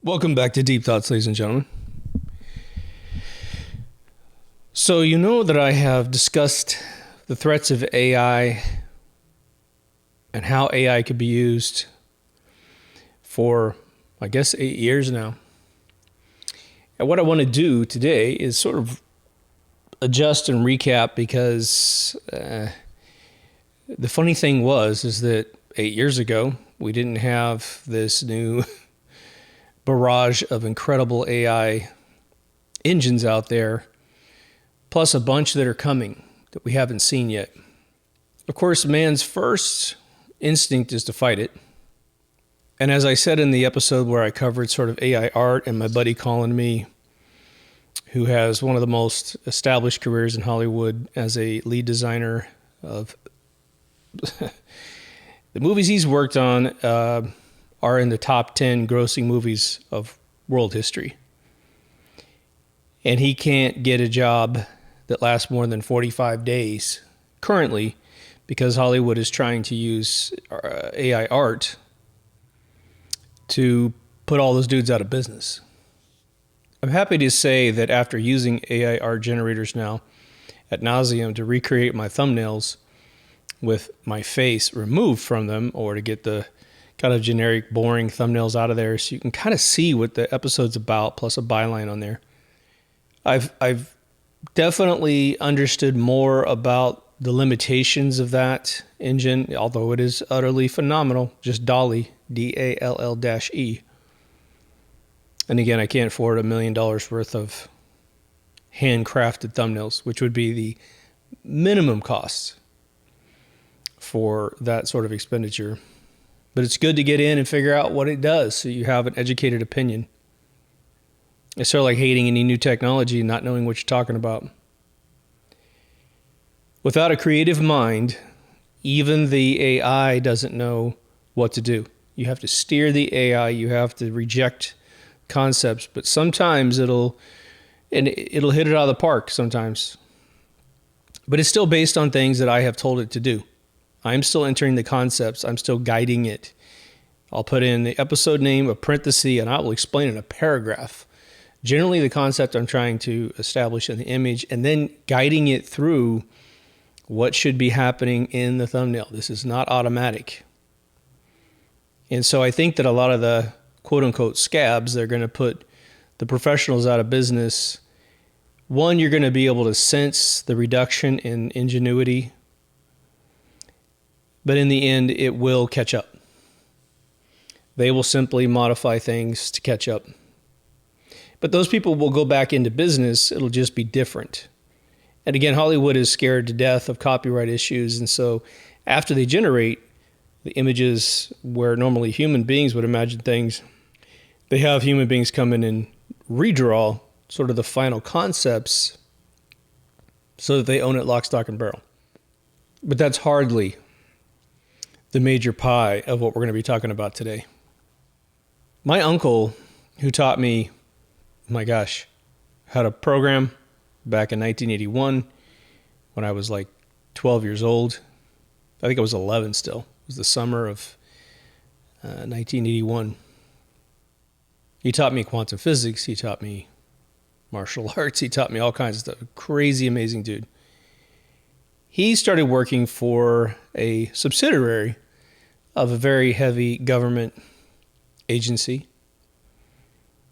Welcome back to Deep Thoughts, ladies and gentlemen. So you know that I have discussed the threats of AI and how AI could be used for, I guess, 8 years now. And what I want to do today is sort of adjust and recap because the funny thing is that 8 years ago, we didn't have this new barrage of incredible AI engines out there, plus a bunch that are coming that we haven't seen yet. Of course, man's first instinct is to fight it. And as I said in the episode where I covered sort of AI art, and my buddy calling me, who has one of the most established careers in Hollywood as a lead designer of the movies he's worked on, are in the top 10 grossing movies of world history. And he can't get a job that lasts more than 45 days currently because Hollywood is trying to use AI art to put all those dudes out of business. I'm happy to say that after using AI art generators now ad nauseum to recreate my thumbnails with my face removed from them, or to get the kind of generic, boring thumbnails out of there so you can kind of see what the episode's about, plus a byline on there. I've definitely understood more about the limitations of that engine, although it is utterly phenomenal. Just DALL-E, D-A-L-L-E. And again, I can't afford $1 million worth of handcrafted thumbnails, which would be the minimum cost for that sort of expenditure. But it's good to get in and figure out what it does so you have an educated opinion. It's sort of like hating any new technology and not knowing what you're talking about. Without a creative mind, even the AI doesn't know what to do. You have to steer the AI, you have to reject concepts, but sometimes it'll hit it out of the park sometimes. But it's still based on things that I have told it to do. I'm still entering the concepts. I'm still guiding it. I'll put in the episode name, a parenthesis, and I will explain in a paragraph. Generally, the concept I'm trying to establish in the image, and then guiding it through what should be happening in the thumbnail. This is not automatic. And so I think that a lot of the quote-unquote scabs, they're going to put the professionals out of business. One, you're going to be able to sense the reduction in ingenuity, but in the end, it will catch up. They will simply modify things to catch up. But those people will go back into business. It'll just be different. And again, Hollywood is scared to death of copyright issues. And so after they generate the images where normally human beings would imagine things, they have human beings come in and redraw sort of the final concepts so that they own it lock, stock, and barrel. But that's hardly the major pie of what we're going to be talking about today. My uncle, who taught me, my gosh, how to program back in 1981 when I was like 12 years old. I think I was 11 still. It was the summer of 1981. He taught me quantum physics. He taught me martial arts. He taught me all kinds of stuff. Crazy, amazing dude. He started working for a subsidiary of a very heavy government agency.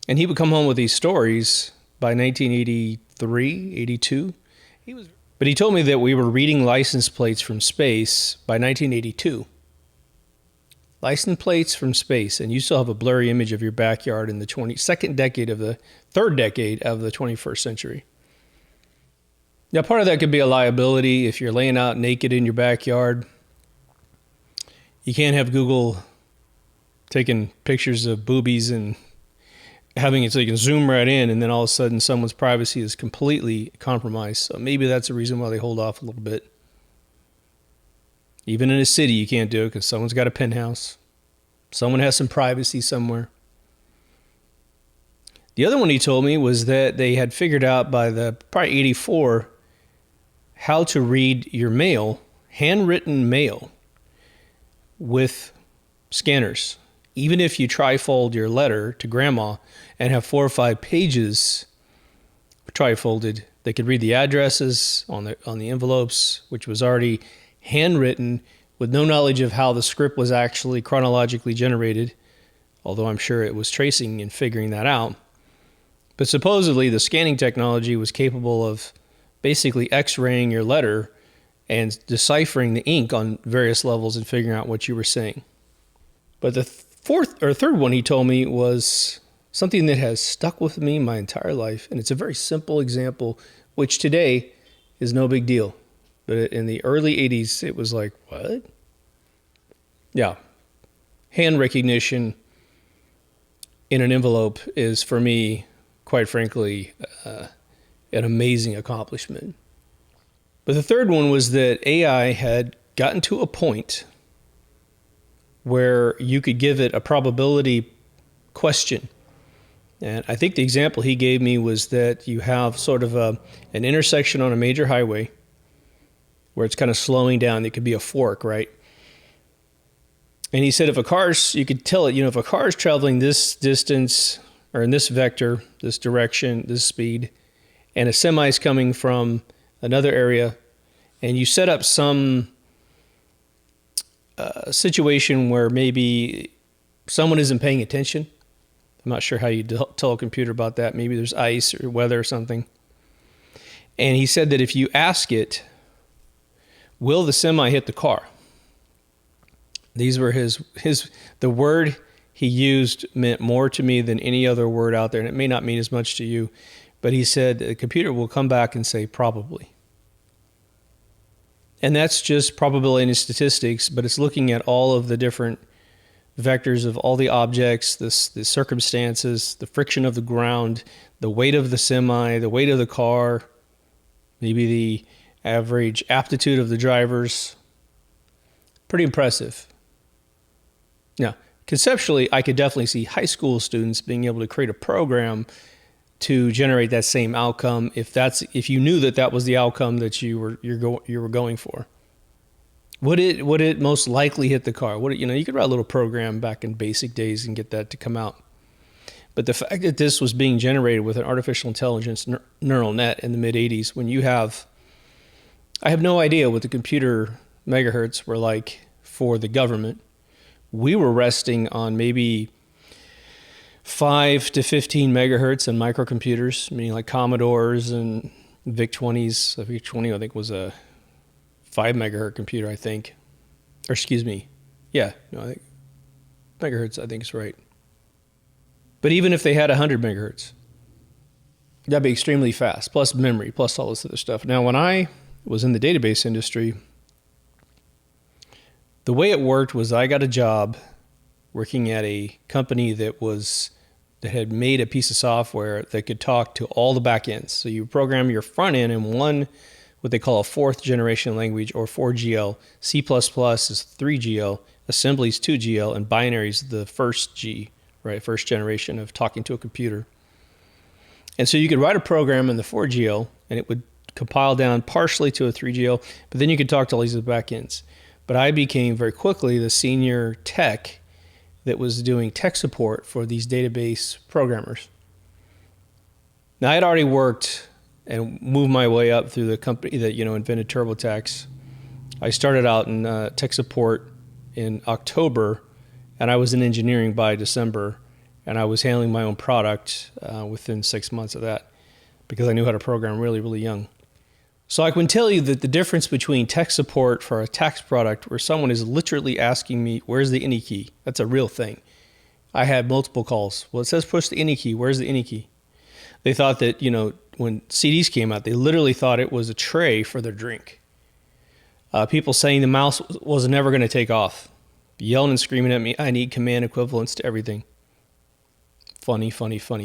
And he would come home with these stories by 1983, 82. But he told me that we were reading license plates from space by 1982. License plates from space, and you still have a blurry image of your backyard in the third decade of the 21st century. Now, part of that could be a liability if you're laying out naked in your backyard. You can't have Google taking pictures of boobies and having it so you can zoom right in, and then all of a sudden someone's privacy is completely compromised. So maybe that's the reason why they hold off a little bit. Even in a city, you can't do it because someone's got a penthouse. Someone has some privacy somewhere. The other one he told me was that they had figured out by probably 84 how to read your mail, handwritten mail, with scanners. Even if you trifold your letter to grandma and have 4 or 5 pages trifolded, they could read the addresses on the envelopes, which was already handwritten with no knowledge of how the script was actually chronologically generated, although I'm sure it was tracing and figuring that out. But supposedly the scanning technology was capable of basically x-raying your letter and deciphering the ink on various levels and figuring out what you were saying. But the third one he told me was something that has stuck with me my entire life, and it's a very simple example, which today is no big deal. But in the early 80s, it was like, what? Yeah. Hand recognition in an envelope is, for me, quite frankly, an amazing accomplishment. But the third one was that AI had gotten to a point where you could give it a probability question. And I think the example he gave me was that you have sort of an intersection on a major highway where it's kind of slowing down. It could be a fork, right? And he said you could tell it, if a car is traveling this distance or in this vector, this direction, this speed, and a semi is coming from another area, and you set up some situation where maybe someone isn't paying attention. I'm not sure how you tell a computer about that. Maybe there's ice or weather or something. And he said that if you ask it, will the semi hit the car? These were the word he used meant more to me than any other word out there. And it may not mean as much to you, but he said the computer will come back and say probably. And that's just probability and statistics, but it's looking at all of the different vectors of all the objects, the circumstances, the friction of the ground, the weight of the semi, the weight of the car, maybe the average aptitude of the drivers. Pretty impressive. Now, conceptually, I could definitely see high school students being able to create a program to generate that same outcome if you knew that was the outcome that you were going for. Would it most likely hit the car? You could write a little program back in basic days and get that to come out. But the fact that this was being generated with an artificial intelligence neural net in the mid 80s, when I have no idea what the computer megahertz were like for the government. We were resting on maybe 5 to 15 megahertz in microcomputers, meaning like Commodores and VIC-20s. The VIC-20, I think, was a 5 megahertz computer, I think. Or excuse me. Yeah, no, I think megahertz, I think is right. But even if they had 100 megahertz, that'd be extremely fast, plus memory, plus all this other stuff. Now, when I was in the database industry, the way it worked was I got a job working at a company that had made a piece of software that could talk to all the back ends. So you program your front end in what they call a 4th generation language, or 4GL. C++ is 3GL, assembly is 2GL, and binary is the first G, right? First generation of talking to a computer. And so you could write a program in the 4GL, and it would compile down partially to a 3GL, but then you could talk to all these back ends. But I became very quickly the senior tech that was doing tech support for these database programmers. Now, I had already worked and moved my way up through the company that invented TurboTax. I started out in tech support in October, and I was in engineering by December, and I was handling my own product within 6 months of that because I knew how to program really, really young. So I can tell you that the difference between tech support for a tax product where someone is literally asking me, where's the any key? That's a real thing. I had multiple calls. Well, it says push the any key. Where's the any key? They thought that, when CDs came out, they literally thought it was a tray for their drink. People saying the mouse was never going to take off. Yelling and screaming at me, I need command equivalents to everything. Funny.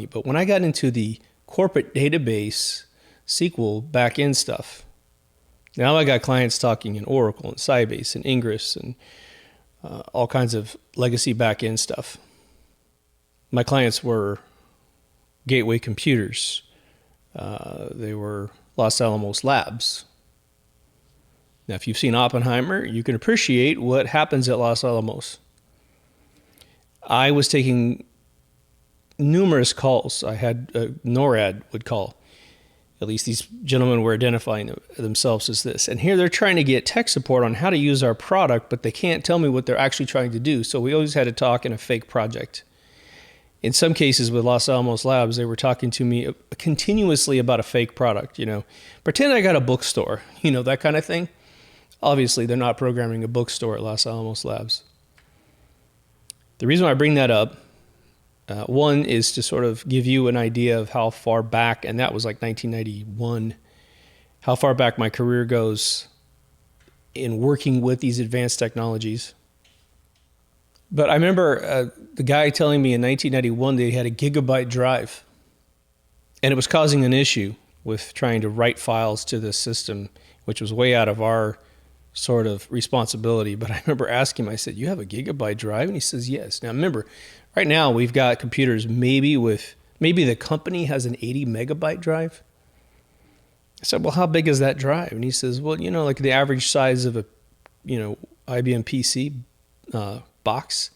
But when I got into the corporate database SQL back-end stuff, now I got clients talking in Oracle and Sybase and Ingress and all kinds of legacy back-end stuff. My clients were Gateway Computers. They were Los Alamos Labs. Now, if you've seen Oppenheimer, you can appreciate what happens at Los Alamos. I was taking numerous calls. I had NORAD would call. At least these gentlemen were identifying themselves as this. And here they're trying to get tech support on how to use our product, but they can't tell me what they're actually trying to do. So we always had to talk in a fake project. In some cases with Los Alamos Labs, they were talking to me continuously about a fake product, Pretend I got a bookstore, that kind of thing. Obviously, they're not programming a bookstore at Los Alamos Labs. The reason why I bring that up, one is to sort of give you an idea of how far back, and that was like 1991, how far back my career goes in working with these advanced technologies. But I remember the guy telling me in 1991 that he had a gigabyte drive, and it was causing an issue with trying to write files to the system, which was way out of our sort of responsibility. But I remember asking him, I said, "You have a gigabyte drive?" And he says, "Yes." Now remember, right now we've got computers maybe the company has an 80 megabyte drive. I said, "Well, how big is that drive?" And he says, "Well, like the average size of a, IBM PC box,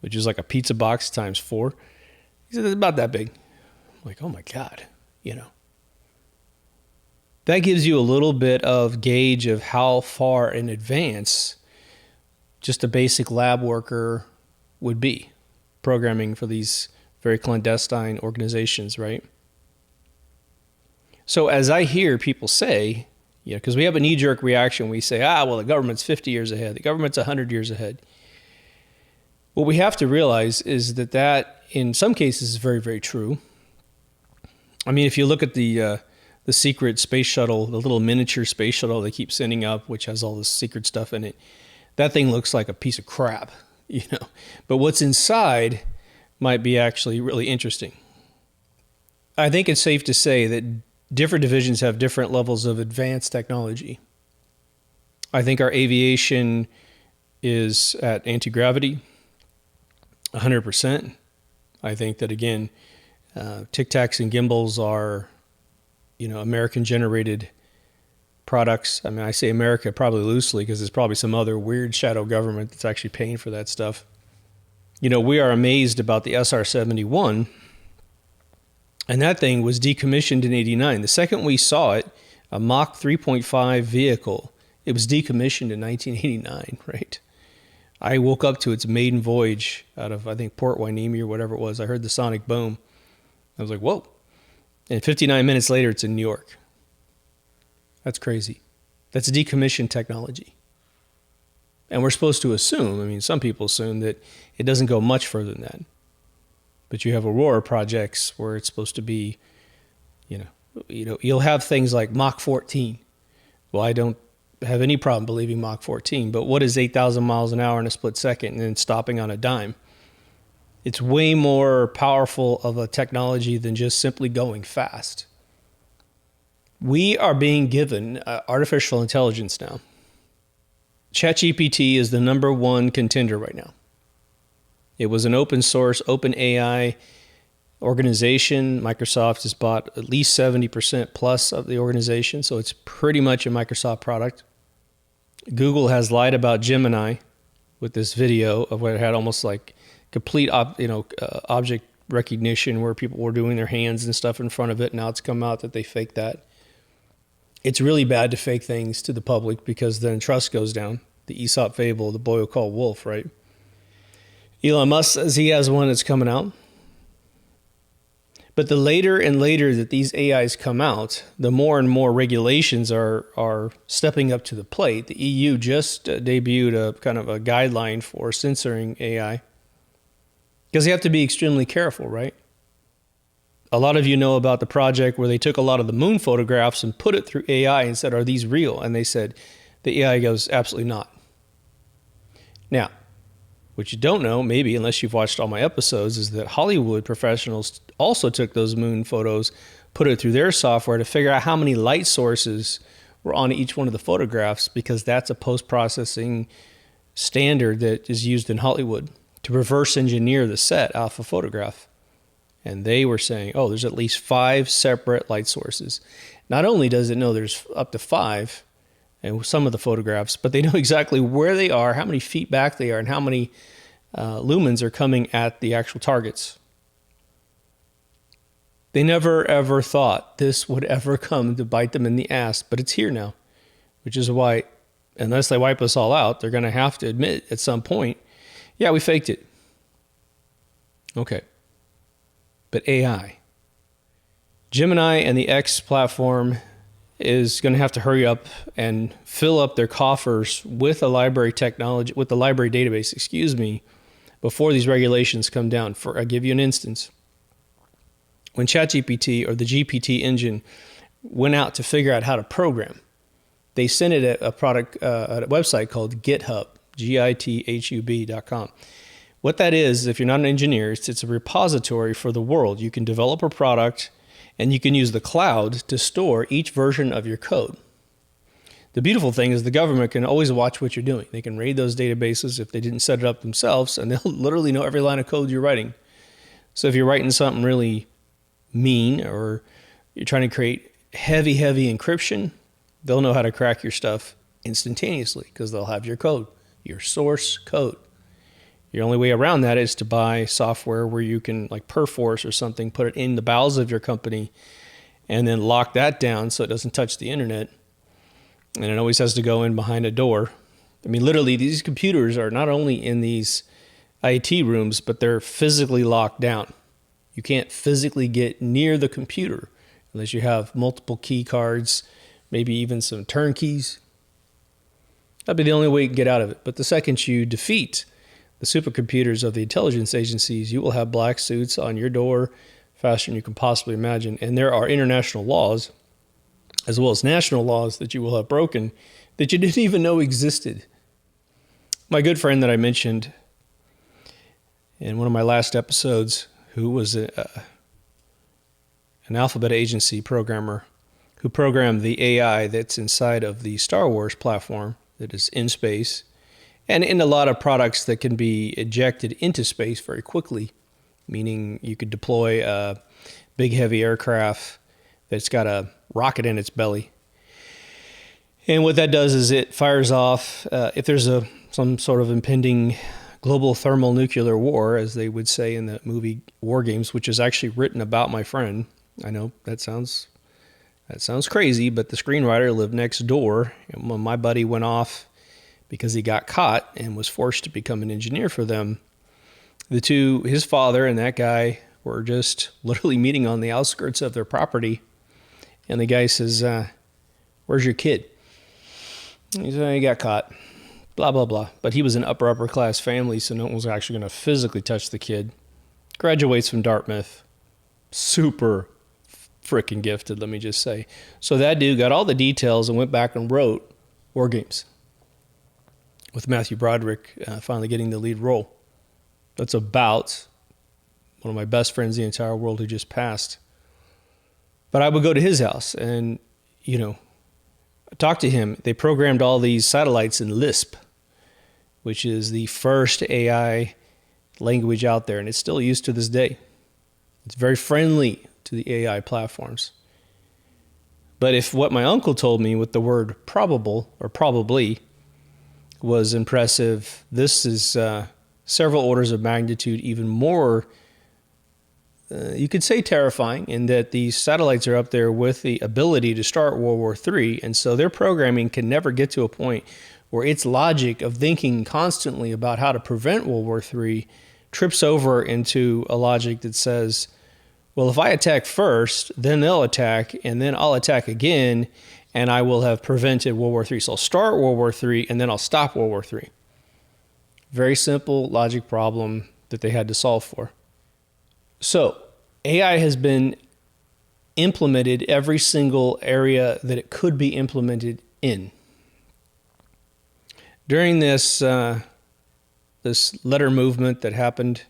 which is like a pizza box times 4. He said, "It's about that big." I'm like, "Oh my God," That gives you a little bit of gauge of how far in advance just a basic lab worker would be programming for these very clandestine organizations, right? So as I hear people say, because we have a knee-jerk reaction, we say, well, the government's 50 years ahead, the government's 100 years ahead. What we have to realize is that in some cases is very, very true. I mean, if you look at the secret space shuttle, the little miniature space shuttle they keep sending up, which has all this secret stuff in it, that thing looks like a piece of crap, But what's inside might be actually really interesting. I think it's safe to say that different divisions have different levels of advanced technology. I think our aviation is at anti-gravity, 100%. I think that, again, Tic Tacs and gimbals are American-generated products. I mean, I say America probably loosely because there's probably some other weird shadow government that's actually paying for that stuff. We are amazed about the SR-71, and that thing was decommissioned in '89. The second we saw it, a Mach 3.5 vehicle, it was decommissioned in 1989, right? I woke up to its maiden voyage out of, I think, Port Hueneme or whatever it was. I heard the sonic boom. I was like, whoa. And 59 minutes later, it's in New York. That's crazy. That's decommissioned technology. And we're supposed to assume, some people assume that it doesn't go much further than that. But you have Aurora projects where it's supposed to be, you'll have things like Mach 14. Well, I don't have any problem believing Mach 14, but what is 8,000 miles an hour in a split second and then stopping on a dime? It's way more powerful of a technology than just simply going fast. We are being given artificial intelligence now. Chat GPT is the number one contender right now. It was an open source, open AI organization. Microsoft has bought at least 70% plus of the organization, so it's pretty much a Microsoft product. Google has lied about Gemini with this video of what it had almost like complete object recognition where people were doing their hands and stuff in front of it. Now it's come out that they faked that. It's really bad to fake things to the public because then trust goes down. The Aesop fable, the boy who called wolf, right? Elon Musk says he has one that's coming out. But the later and later that these AIs come out, the more and more regulations are stepping up to the plate. The EU just debuted a kind of a guideline for censoring AI because they have to be extremely careful, right? A lot of you know about the project where they took a lot of the moon photographs and put it through AI and said, "Are these real?" And they said, the AI goes, "Absolutely not." Now, what you don't know, maybe unless you've watched all my episodes, is that Hollywood professionals also took those moon photos, put it through their software to figure out how many light sources were on each one of the photographs, because that's a post-processing standard that is used in Hollywood to reverse engineer the set off a photograph. And they were saying, there's at least 5 separate light sources. Not only does it know there's up to 5 in some of the photographs, but they know exactly where they are, how many feet back they are, and how many lumens are coming at the actual targets. They never ever thought this would ever come to bite them in the ass, but it's here now, which is why, unless they wipe us all out, they're going to have to admit at some point, yeah, we faked it. Okay. But AI. Gemini and the X platform is going to have to hurry up and fill up their coffers with the library technology, with the library database, before these regulations come down. I'll give you an instance. When Chat GPT or the GPT engine went out to figure out how to program, they sent it a website called GitHub, GITHUB.com. What that is, if you're not an engineer, it's a repository for the world. You can develop a product and you can use the cloud to store each version of your code. The beautiful thing is the government can always watch what you're doing. They can raid those databases if they didn't set it up themselves, and they'll literally know every line of code you're writing. So if you're writing something really mean or you're trying to create heavy encryption, they'll know how to crack your stuff instantaneously because they'll have your code, your source code. Your only way around that is to buy software where you can, like Perforce or something, put it in the bowels of your company and then lock that down so it doesn't touch the internet. And it always has to go in behind a door. I mean, literally, these computers are not only in these IT rooms, but they're physically locked down. You can't physically get near the computer unless you have multiple key cards, maybe even some turnkeys. That'd be the only way you can get out of it. But the second you defeat the supercomputers of the intelligence agencies, you will have black suits on your door faster than you can possibly imagine. And there are international laws, as well as national laws, that you will have broken that you didn't even know existed. My good friend that I mentioned in one of my last episodes, who was an Alphabet Agency programmer who programmed the AI that's inside of the Star Wars platform that is in space and in a lot of products that can be ejected into space very quickly, meaning you could deploy a big heavy aircraft that's got a rocket in its belly. And what that does is it fires off, if there's some sort of impending global thermonuclear war, as they would say in the movie War Games, which is actually written about my friend. I know that sounds crazy, but the screenwriter lived next door. And when my buddy went off because he got caught and was forced to become an engineer for them, his father and that guy were just literally meeting on the outskirts of their property. And the guy says, where's your kid? He said, he got caught. Blah, blah, blah. But he was an upper class family, so no one was actually going to physically touch the kid. Graduates from Dartmouth. Super freaking gifted, let me just say. So that dude got all the details and went back and wrote War Games with Matthew Broderick finally getting the lead role. That's about one of my best friends in the entire world who just passed. But I would go to his house and, talk to him. They programmed all these satellites in Lisp, which is the first AI language out there, and it's still used to this day. It's very friendly to the AI platforms. But if what my uncle told me with the word probable or probably was impressive, this is several orders of magnitude even more, you could say terrifying, in that these satellites are up there with the ability to start World War III, and so their programming can never get to a point where its logic of thinking constantly about how to prevent World War III trips over into a logic that says, well, if I attack first, then they'll attack, and then I'll attack again, and I will have prevented World War III. So I'll start World War III, and then I'll stop World War III. Very simple logic problem that they had to solve for. So AI has been implemented every single area that it could be implemented in. During this letter movement that happened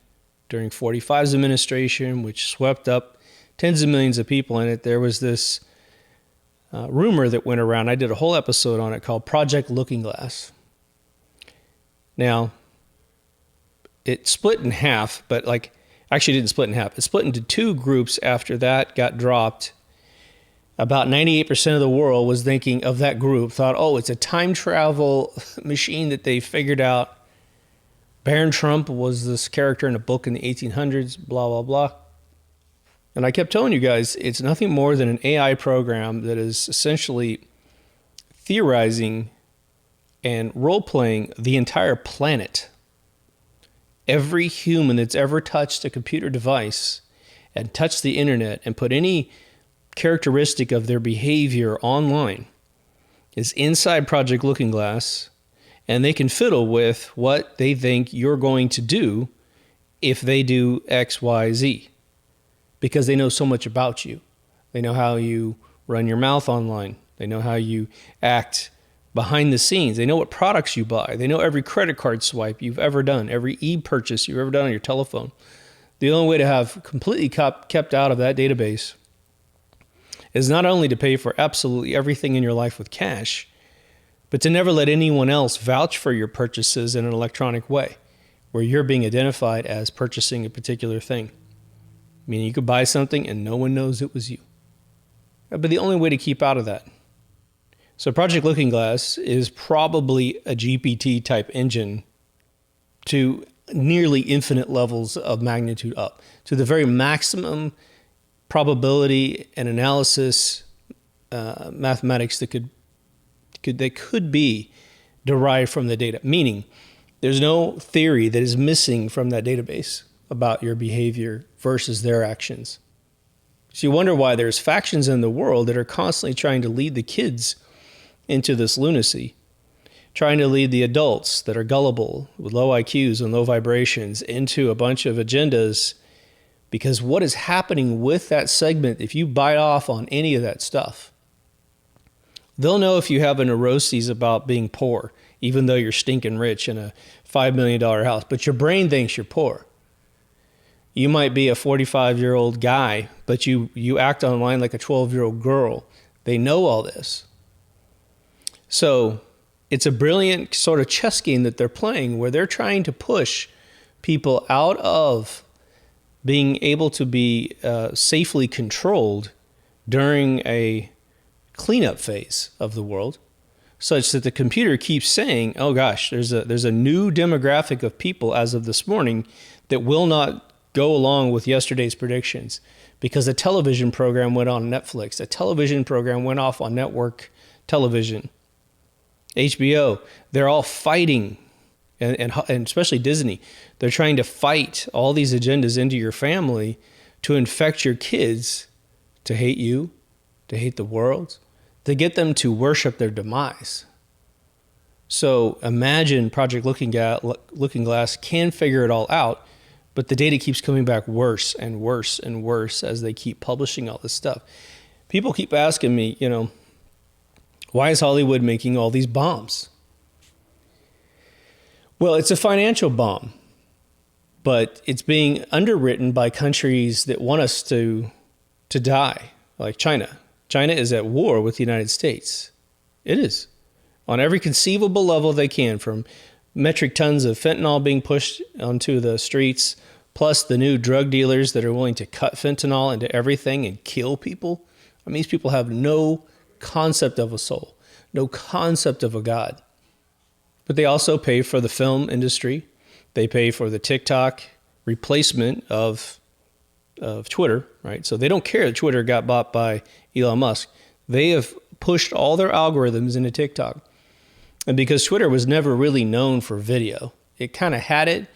during 45's administration, which swept up tens of millions of people in it, there was this rumor that went around. I did a whole episode on it called Project Looking Glass. Now, it split in half, but actually didn't split in half. It split into two groups after that got dropped. About 98% of the world was thinking of that group, thought, oh, it's a time travel machine that they figured out. Baron Trump was this character in a book in the 1800s, blah, blah, blah. And I kept telling you guys, it's nothing more than an AI program that is essentially theorizing and role-playing the entire planet. Every human that's ever touched a computer device and touched the internet and put any characteristic of their behavior online is inside Project Looking Glass, and they can fiddle with what they think you're going to do if they do X, Y, Z, because they know so much about you. They know how you run your mouth online. They know how you act behind the scenes. They know what products you buy. They know every credit card swipe you've ever done, every e-purchase you've ever done on your telephone. The only way to have completely kept out of that database is not only to pay for absolutely everything in your life with cash, but to never let anyone else vouch for your purchases in an electronic way, where you're being identified as purchasing a particular thing. Meaning you could buy something and no one knows it was you. But the only way to keep out of that. So Project Looking Glass is probably a GPT type engine to nearly infinite levels of magnitude up, to the very maximum probability and analysis mathematics that could be derived from the data. Meaning there's no theory that is missing from that database about your behavior versus their actions. So you wonder why there's factions in the world that are constantly trying to lead the kids into this lunacy, trying to lead the adults that are gullible with low IQs and low vibrations into a bunch of agendas, because what is happening with that segment, if you bite off on any of that stuff, they'll know if you have a neuroses about being poor, even though you're stinking rich in a $5 million house, but your brain thinks you're poor. You might be a 45-year-old guy, but you act online like a 12-year-old girl. They know all this. So it's a brilliant sort of chess game that they're playing, where they're trying to push people out of being able to be safely controlled during a cleanup phase of the world, such that the computer keeps saying, oh gosh, there's a new demographic of people as of this morning that will not go along with yesterday's predictions, because a television program went on Netflix, a television program went off on network television, HBO. They're all fighting, and especially Disney. They're trying to fight all these agendas into your family to infect your kids to hate you, to hate the world, to get them to worship their demise. So imagine Project Looking Glass can figure it all out, but the data keeps coming back worse and worse and worse as they keep publishing all this stuff. People keep asking me, why is Hollywood making all these bombs? Well, it's a financial bomb, but it's being underwritten by countries that want us to die, like China. China is at war with the United States. It is. On every conceivable level they can, from metric tons of fentanyl being pushed onto the streets, plus the new drug dealers that are willing to cut fentanyl into everything and kill people. I mean, these people have no concept of a soul, no concept of a God. But they also pay for the film industry. They pay for the TikTok replacement of Twitter, right? So they don't care that Twitter got bought by Elon Musk. They have pushed all their algorithms into TikTok. And because Twitter was never really known for video, it kind of had it.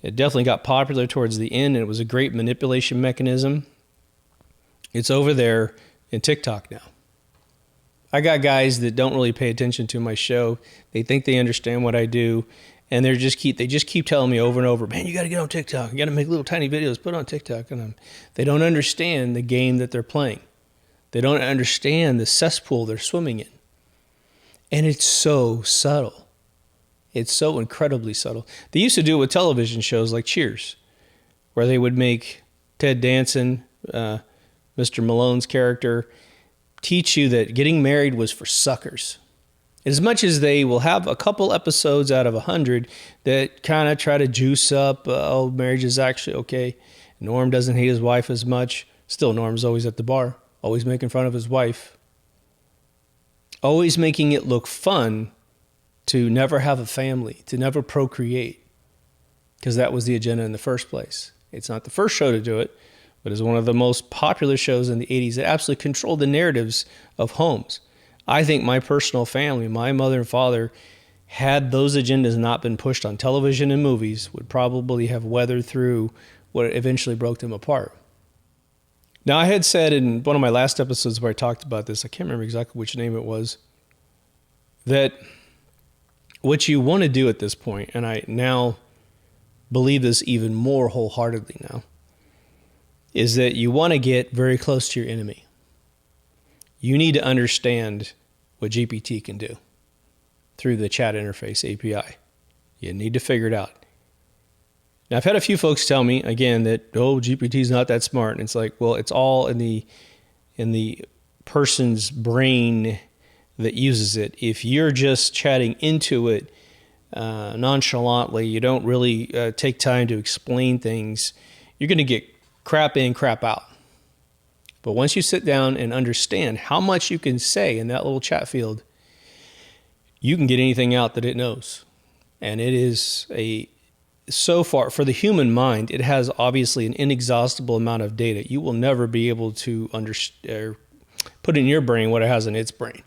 It definitely got popular towards the end, and it was a great manipulation mechanism. It's over there in TikTok now. I got guys that don't really pay attention to my show. They think they understand what I do, and they just keep telling me over and over, man, you got to get on TikTok. You got to make little tiny videos, put on TikTok. And they don't understand the game that they're playing. They don't understand the cesspool they're swimming in. And it's so subtle. It's so incredibly subtle. They used to do it with television shows like Cheers, where they would make Ted Danson, Mr. Malone's character, teach you that getting married was for suckers. As much as they will have a couple episodes out of 100 that kind of try to juice up, marriage is actually okay. Norm doesn't hate his wife as much. Still, Norm's always at the bar, always making fun of his wife. Always making it look fun to never have a family, to never procreate. because that was the agenda in the first place. It's not the first show to do it, but it's one of the most popular shows in the 80s. It absolutely controlled the narratives of homes. I think my personal family, my mother and father, had those agendas not been pushed on television and movies, would probably have weathered through what eventually broke them apart. Now, I had said in one of my last episodes where I talked about this, I can't remember exactly which name it was, that what you want to do at this point, and I now believe this even more wholeheartedly now, is that you want to get very close to your enemy. You need to understand what GPT can do through the chat interface API. You need to figure it out. Now, I've had a few folks tell me, again, that, oh, GPT is not that smart. And it's like, well, it's all in the person's brain that uses it. If you're just chatting into it nonchalantly, you don't really take time to explain things, you're going to get crap in, crap out. But once you sit down and understand how much you can say in that little chat field, you can get anything out that it knows. And it is so far, for the human mind, it has obviously an inexhaustible amount of data. You will never be able to put in your brain what it has in its brain.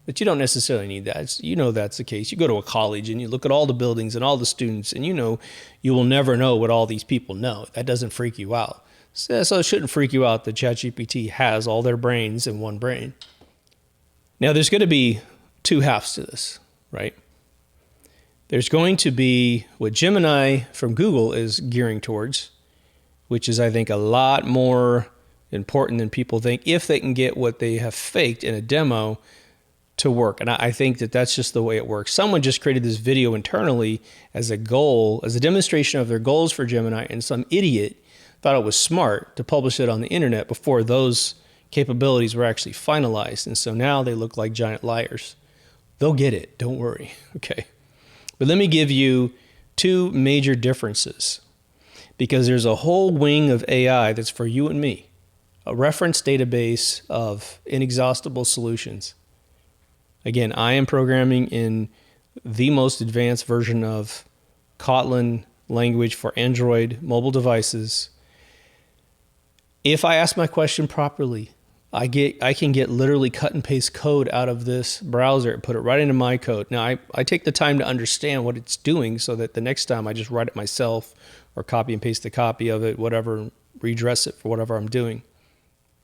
But you don't necessarily need that. You know that's the case. You go to a college and you look at all the buildings and all the students, and you know you will never know what all these people know. That doesn't freak you out. So it shouldn't freak you out that ChatGPT has all their brains in one brain. Now, there's going to be two halves to this, right? There's going to be what Gemini from Google is gearing towards, which is, I think, a lot more important than people think if they can get what they have faked in a demo to work. And I think that that's just the way it works. Someone just created this video internally as a goal, as a demonstration of their goals for Gemini, and some idiot thought it was smart to publish it on the internet before those capabilities were actually finalized. And so now they look like giant liars. They'll get it. Don't worry. Okay. But let me give you two major differences, because there's a whole wing of AI that's for you and me, a reference database of inexhaustible solutions. Again, I am programming in the most advanced version of Kotlin language for Android mobile devices. If I ask my question properly, I can get literally cut and paste code out of this browser and put it right into my code. Now, I take the time to understand what it's doing so that the next time I just write it myself or copy and paste a copy of it, whatever, redress it for whatever I'm doing.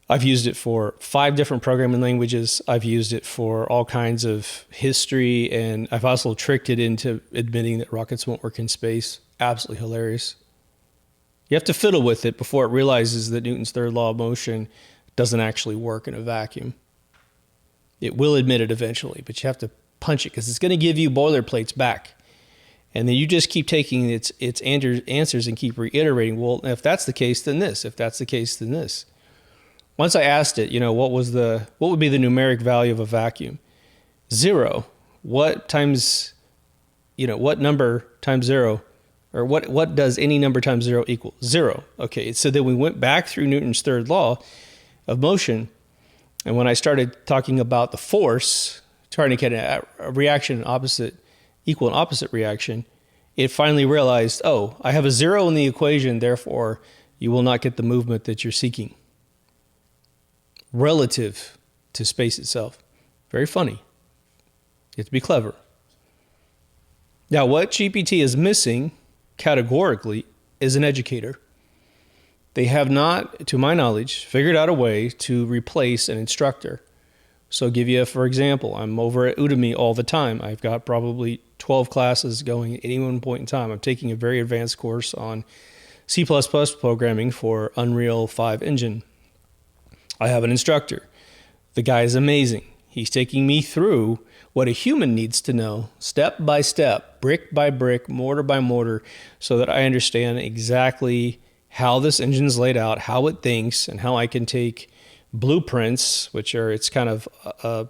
I've used it for 5 different programming languages. I've used it for all kinds of history, and I've also tricked it into admitting that rockets won't work in space. Absolutely hilarious. You have to fiddle with it before it realizes that Newton's third law of motion doesn't actually work in a vacuum. It will admit it eventually, but you have to punch it because it's going to give you boilerplates back. And then you just keep taking its answers and keep reiterating, well, if that's the case, then this. If that's the case, then this. Once I asked it, what would be the numeric value of a vacuum? 0. What number times 0? Or what does any number times 0 equal? 0. Okay, so then we went back through Newton's third law of motion, and when I started talking about the force, trying to get a reaction equal and opposite reaction, it finally realized, oh, I have a 0 in the equation, therefore you will not get the movement that you're seeking relative to space itself. Very funny. You have to be clever. Now, what GPT is missing categorically is an educator. They have not, to my knowledge, figured out a way to replace an instructor. So I'll give you, for example, I'm over at Udemy all the time. I've got probably 12 classes going at any one point in time. I'm taking a very advanced course on C++ programming for Unreal 5 engine. I have an instructor. The guy is amazing. He's taking me through what a human needs to know, step by step, brick by brick, mortar by mortar, so that I understand exactly how this engine's laid out, how it thinks, and how I can take blueprints, which are it's kind of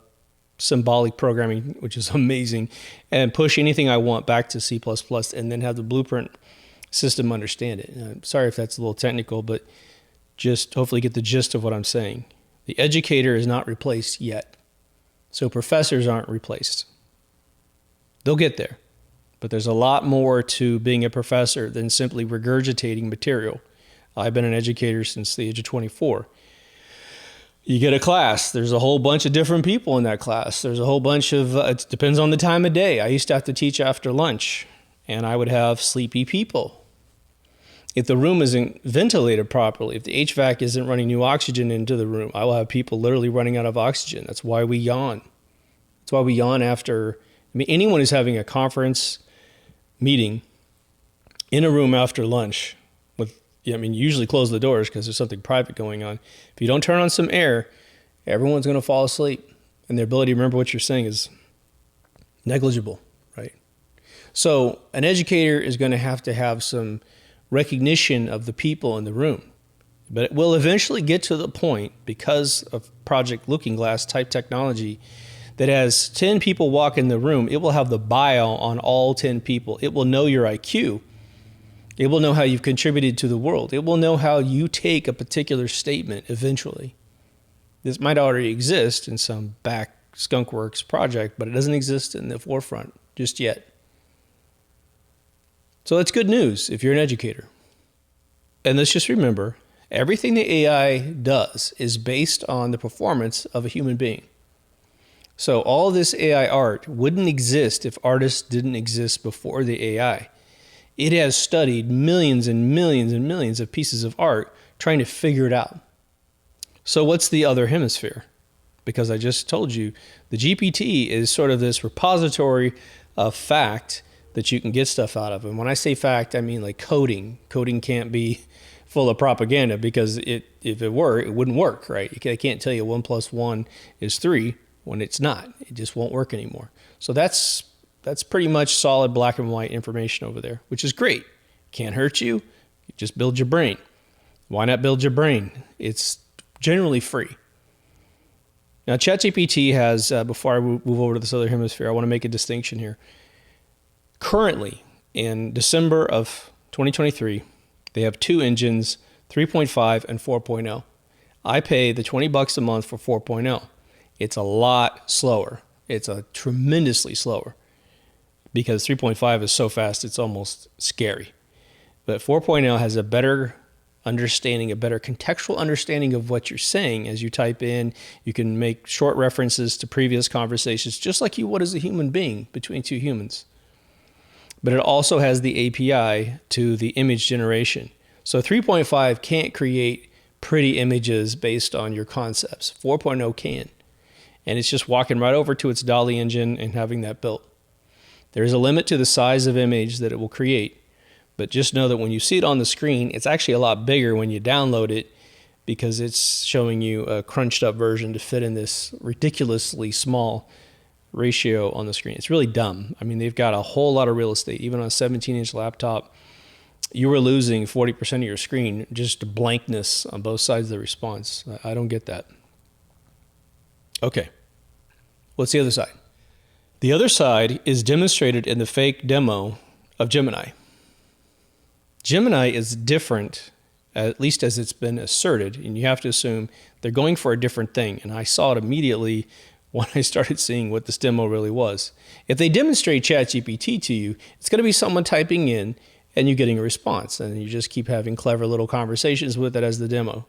symbolic programming, which is amazing, and push anything I want back to C++ and then have the blueprint system understand it. I'm sorry if that's a little technical, but just hopefully get the gist of what I'm saying. The educator is not replaced yet. So professors aren't replaced. They'll get there. But there's a lot more to being a professor than simply regurgitating material. I've been an educator since the age of 24. You get a class, there's a whole bunch of different people in that class. There's a whole bunch of, it depends on the time of day. I used to have to teach after lunch, and I would have sleepy people. If the room isn't ventilated properly, if the HVAC isn't running new oxygen into the room, I will have people literally running out of oxygen. That's why we yawn. That's why we yawn after, anyone who's having a conference meeting in a room after lunch with, you usually close the doors because there's something private going on. If you don't turn on some air, everyone's going to fall asleep, and their ability to remember what you're saying is negligible, right? So an educator is going to have some recognition of the people in the room, but it will eventually get to the point, because of Project Looking Glass type technology, that as 10 people walk in the room, it will have the bio on all 10 people. It will know your IQ. It will know how you've contributed to the world. It will know how you take a particular statement eventually. This might already exist in some back skunkworks project, but it doesn't exist in the forefront just yet. So that's good news if you're an educator. And let's just remember, everything the AI does is based on the performance of a human being. So all this AI art wouldn't exist if artists didn't exist before the AI. It has studied millions and millions and millions of pieces of art trying to figure it out. So what's the other hemisphere? Because I just told you, the GPT is sort of this repository of fact that you can get stuff out of. And when I say fact, I mean like coding. Coding can't be full of propaganda, because if it were, it wouldn't work, right? I can't tell you 1 + 1 is 3 when it's not. It just won't work anymore. So that's pretty much solid black and white information over there, which is great. Can't hurt you. You just build your brain. Why not build your brain? It's generally free. Now, Chat GPT has, before I move over to this other hemisphere, I want to make a distinction here. Currently, in December of 2023, they have 2 engines, 3.5 and 4.0. I pay the $20 a month for 4.0. It's a lot slower. It's a tremendously slower, because 3.5 is so fast, it's almost scary. But 4.0 has a better understanding, a better contextual understanding of what you're saying. As you type in, you can make short references to previous conversations, just like you would as a human being between two humans. But it also has the API to the image generation. So 3.5 can't create pretty images based on your concepts. 4.0 can. And it's just walking right over to its DALL-E engine and having that built. There is a limit to the size of image that it will create, but just know that when you see it on the screen, it's actually a lot bigger when you download it, because it's showing you a crunched up version to fit in this ridiculously small ratio on the screen. It's really dumb. They've got a whole lot of real estate. Even on a 17-inch laptop, you were losing 40% of your screen, just blankness on both sides of the response. I don't get that. Okay, what's the other side? The other side is demonstrated in the fake demo of Gemini. Gemini is different, at least as it's been asserted, and you have to assume they're going for a different thing. And I saw it immediately when I started seeing what this demo really was. If they demonstrate ChatGPT to you, it's going to be someone typing in and you getting a response, and you just keep having clever little conversations with it as the demo.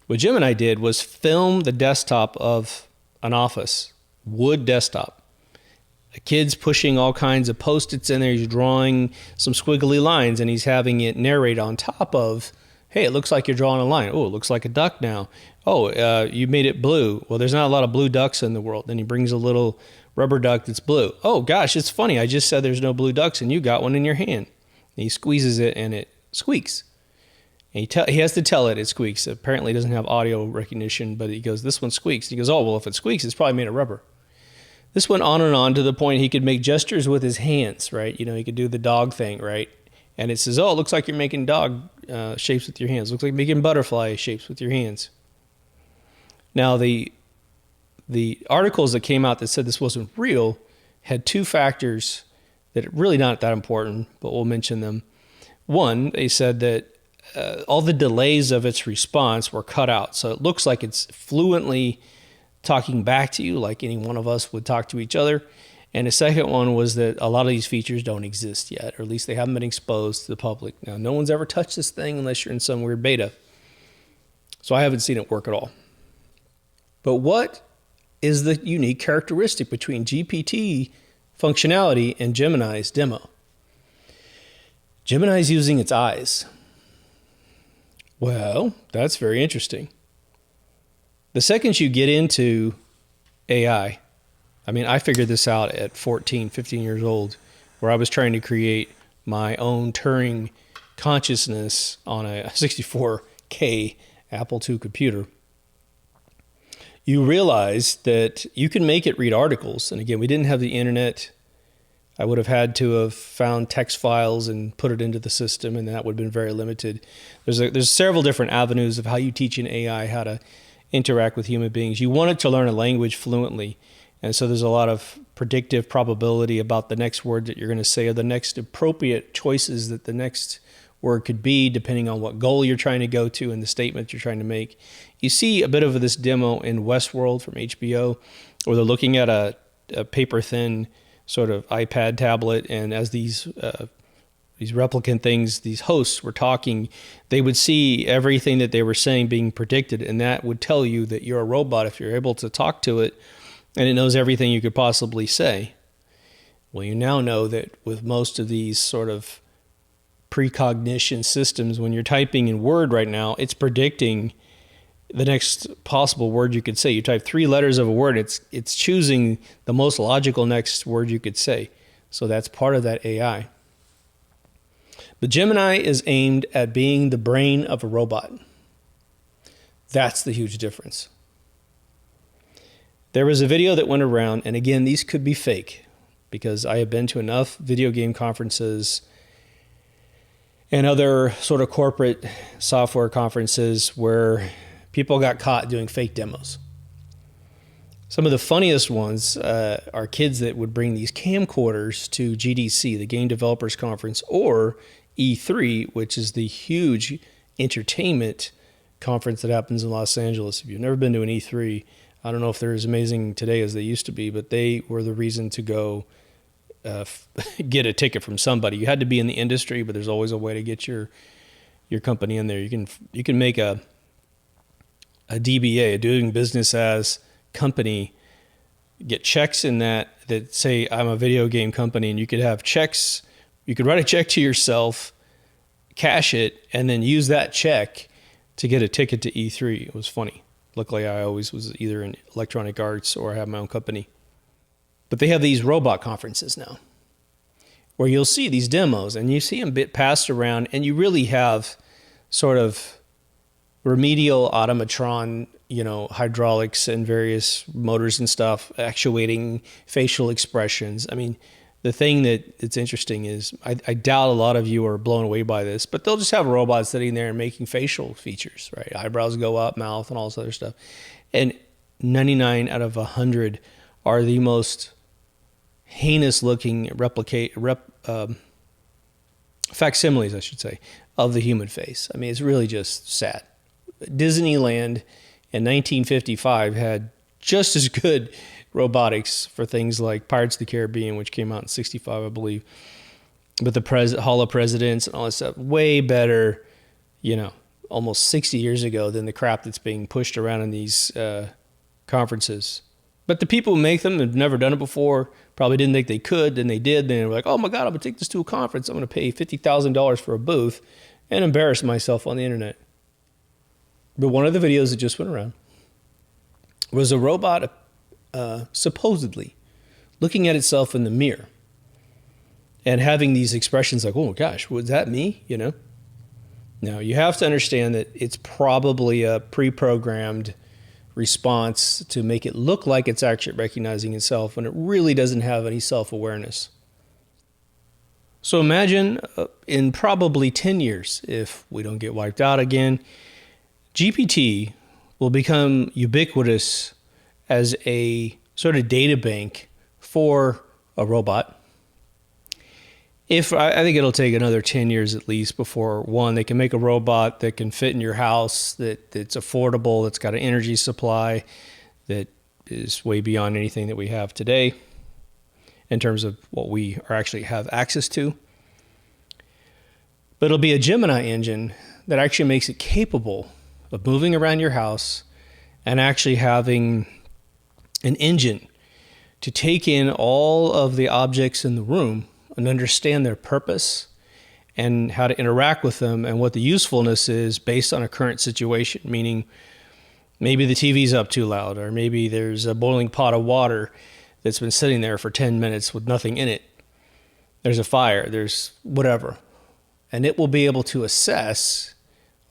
What Gemini did was film the desktop of an office, wood desktop. A kid's pushing all kinds of Post-its in there. He's drawing some squiggly lines, and he's having it narrate on top of, hey, it looks like you're drawing a line. Oh, it looks like a duck now. Oh, you made it blue. Well, there's not a lot of blue ducks in the world. Then he brings a little rubber duck that's blue. Oh, gosh, it's funny. I just said there's no blue ducks, and you got one in your hand. And he squeezes it, and it squeaks. And he has to tell it squeaks. Apparently it doesn't have audio recognition, but he goes, this one squeaks. And he goes, oh, well, if it squeaks, it's probably made of rubber. This went on and on to the point he could make gestures with his hands, right? He could do the dog thing, right? And it says, oh, it looks like you're making dog shapes with your hands. Looks like you're making butterfly shapes with your hands. Now, the articles that came out that said this wasn't real had 2 factors that are really not that important, but we'll mention them. One, they said that all the delays of its response were cut out. So it looks like it's fluently talking back to you like any one of us would talk to each other. And the second one was that a lot of these features don't exist yet, or at least they haven't been exposed to the public. Now, no one's ever touched this thing unless you're in some weird beta. So I haven't seen it work at all. But what is the unique characteristic between GPT functionality and Gemini's demo? Gemini's using its eyes. Well, that's very interesting. The second you get into AI, I mean, I figured this out at 14, 15 years old, where I was trying to create my own Turing consciousness on a 64K Apple II computer. You realize that you can make it read articles. And again, we didn't have the internet. I would have had to have found text files and put it into the system, and that would have been very limited. There's several different avenues of how you teach an AI how to interact with human beings. You want it to learn a language fluently. And so there's a lot of predictive probability about the next word that you're going to say, or the next appropriate choices that the next word could be, depending on what goal you're trying to go to and the statement you're trying to make. You see a bit of this demo in Westworld from HBO, where they're looking at a paper-thin sort of iPad tablet, and as these replicant things, these hosts were talking, they would see everything that they were saying being predicted, and that would tell you that you're a robot if you're able to talk to it, and it knows everything you could possibly say. Well, you now know that with most of these sort of precognition systems, when you're typing in Word right now, it's predicting the next possible word you could say. You type 3 letters of a word, it's choosing the most logical next word you could say. So that's part of that AI. But Gemini is aimed at being the brain of a robot. That's the huge difference. There was a video that went around, and again, these could be fake, because I have been to enough video game conferences and other sort of corporate software conferences where people got caught doing fake demos. Some of the funniest ones are kids that would bring these camcorders to GDC, the Game Developers Conference, or E3, which is the huge entertainment conference that happens in Los Angeles. If you've never been to an E3, I don't know if they're as amazing today as they used to be, but they were the reason to go get a ticket from somebody. You had to be in the industry, but there's always a way to get your company in there. You can make a DBA, a doing business as company, get checks in that say I'm a video game company, and you could have checks. You could write a check to yourself, cash it, and then use that check to get a ticket to E3. It was funny. Luckily, I always was either in electronic arts or I have my own company. But they have these robot conferences now where you'll see these demos and you see them passed around, and you really have sort of remedial automatron, hydraulics and various motors and stuff actuating facial expressions. I mean, the thing it's interesting is I doubt a lot of you are blown away by this, but they'll just have robots sitting there and making facial features, right? Eyebrows go up, mouth, and all this other stuff. And 99 out of 100 are the most heinous looking facsimiles, I should say, of the human face. I mean, it's really just sad. Disneyland in 1955 had just as good robotics for things like Pirates of the Caribbean, which came out in 65, I believe. But the Hall of Presidents and all that stuff, way better, almost 60 years ago than the crap that's being pushed around in these conferences. But the people who make them have never done it before, probably didn't think they could, then they did. Then they were like, oh my God, I'm going to take this to a conference. I'm going to pay $50,000 for a booth and embarrass myself on the internet. But one of the videos that just went around was a robot supposedly looking at itself in the mirror and having these expressions like, oh my gosh, was that me? Now you have to understand that it's probably a pre-programmed response to make it look like it's actually recognizing itself when it really doesn't have any self-awareness. So imagine in probably 10 years, if we don't get wiped out again, GPT will become ubiquitous as a sort of data bank for a robot. I think it'll take another 10 years at least before, one, they can make a robot that can fit in your house, that's affordable, that's got an energy supply that is way beyond anything that we have today. in terms of what we are actually have access to. But it'll be a Gemini engine that actually makes it capable of moving around your house and actually having an engine to take in all of the objects in the room and understand their purpose and how to interact with them and what the usefulness is based on a current situation, meaning maybe the TV's up too loud, or maybe there's a boiling pot of water that's been sitting there for 10 minutes with nothing in it. There's a fire, there's whatever. And it will be able to assess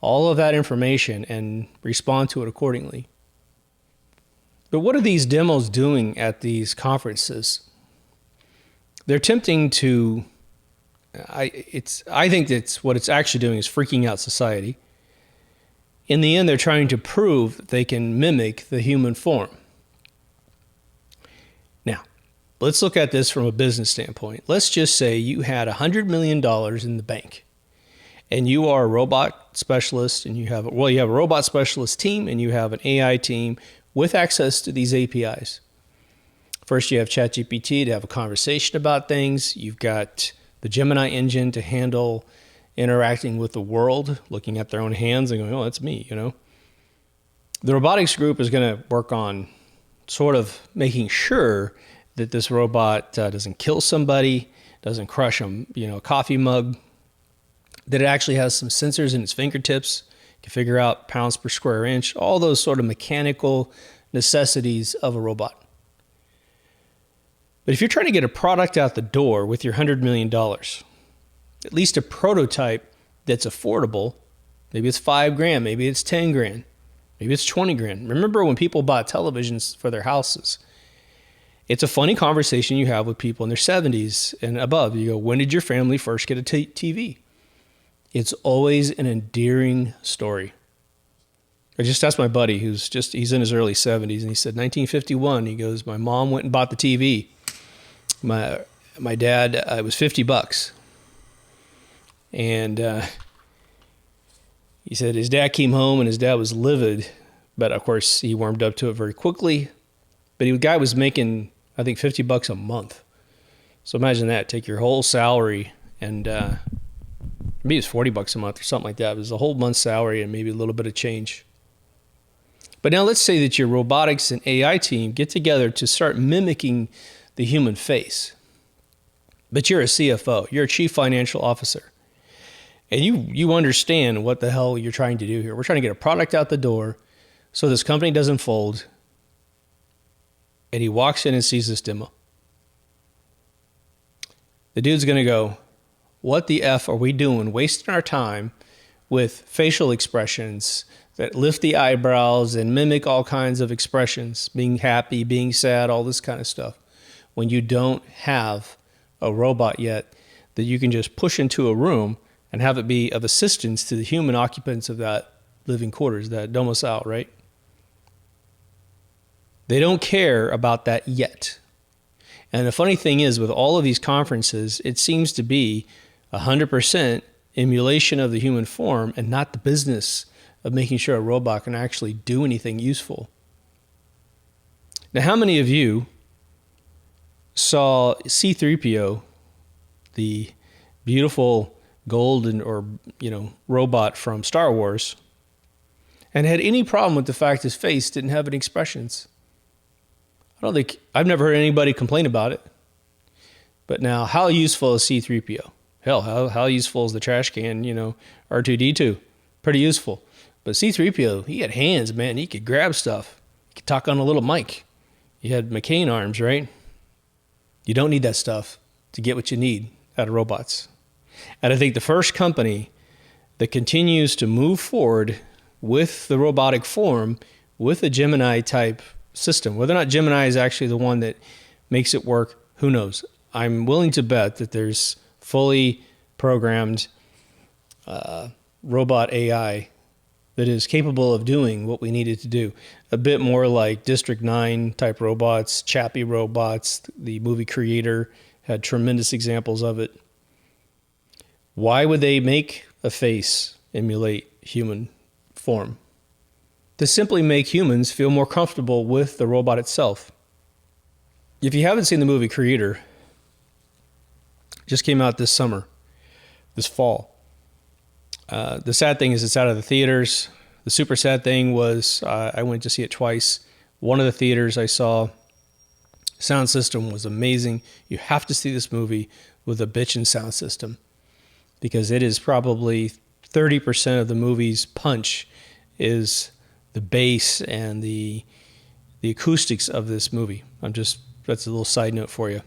all of that information and respond to it accordingly. But what are these demos doing at these conferences? They're attempting to, I think that's what it's actually doing is freaking out society. In the end, they're trying to prove that they can mimic the human form. Now, let's look at this from a business standpoint. Let's just say you had $100 million in the bank, and you are a robot specialist, and you have a robot specialist team, and you have an AI team with access to these APIs. First, you have Chat GPT to have a conversation about things. You've got the Gemini engine to handle interacting with the world, looking at their own hands and going, oh, that's me, The robotics group is going to work on sort of making sure that this robot doesn't kill somebody, doesn't crush a coffee mug, that it actually has some sensors in its fingertips, can figure out pounds per square inch, all those sort of mechanical necessities of a robot. But if you're trying to get a product out the door with your $100 million, at least a prototype that's affordable, maybe it's $5,000, maybe it's $10,000, maybe it's $20,000. Remember when people bought televisions for their houses? It's a funny conversation you have with people in their 70s and above. You go, when did your family first get a TV? It's always an endearing story. I just asked my buddy he's in his early 70s, and he said 1951. He goes, my mom went and bought the TV. My dad, it was $50. And he said his dad came home and his dad was livid, but of course he warmed up to it very quickly. But the guy was making, I think, $50 a month. So imagine that, take your whole salary and maybe it was $40 a month or something like that. It was a whole month's salary and maybe a little bit of change. But now let's say that your robotics and AI team get together to start mimicking the human face. But you're a CFO, you're a chief financial officer. And you understand what the hell you're trying to do here. We're trying to get a product out the door so this company doesn't fold. And he walks in and sees this demo. The dude's going to go, what the F are we doing, wasting our time with facial expressions that lift the eyebrows and mimic all kinds of expressions, being happy, being sad, all this kind of stuff, when you don't have a robot yet that you can just push into a room and have it be of assistance to the human occupants of that living quarters, that domicile, right? They don't care about that yet. And the funny thing is, with all of these conferences, it seems to be 100% emulation of the human form and not the business of making sure a robot can actually do anything useful. Now, how many of you saw C-3PO, the beautiful golden robot from Star Wars, and had any problem with the fact his face didn't have any expressions? I've never heard anybody complain about it. But now, how useful is C-3PO? Hell, how useful is the trash can, R2-D2? Pretty useful. But C-3PO, he had hands, man. He could grab stuff. He could talk on a little mic. He had McCain arms, right? You don't need that stuff to get what you need out of robots. And I think the first company that continues to move forward with the robotic form, with a Gemini type system, whether or not Gemini is actually the one that makes it work, who knows? I'm willing to bet that there's fully programmed robot AI that is capable of doing what we needed to do. A bit more like District 9 type robots, Chappie robots. The movie Creator had tremendous examples of it. Why would they make a face emulate human form? To simply make humans feel more comfortable with the robot itself. If you haven't seen the movie Creator, Just came out this summer, this fall. The sad thing is it's out of the theaters. The super sad thing was I went to see it twice. One of the theaters I saw, sound system was amazing. You have to see this movie with a bitchin' sound system because it is probably 30% of the movie's punch is the bass and the acoustics of this movie. That's a little side note for you.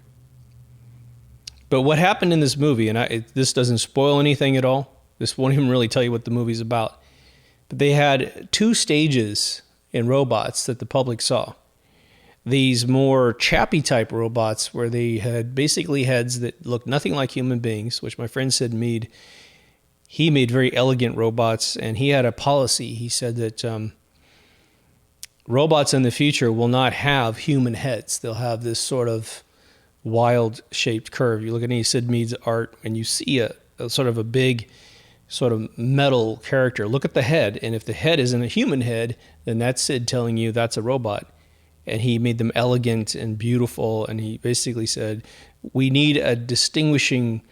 But what happened in this movie, and this doesn't spoil anything at all. This won't even really tell you what the movie's about. But they had 2 stages in robots that the public saw. These more chappy type robots where they had basically heads that looked nothing like human beings, which my friend Sid Mead, he made very elegant robots, and he had a policy. He said that robots in the future will not have human heads. They'll have this sort of wild shaped curve. You look at any Sid Mead's art and you see a sort of a big sort of metal character. Look at the head, and if the head isn't a human head, then that's Sid telling you that's a robot. And he made them elegant and beautiful, and he basically said, we need a distinguishing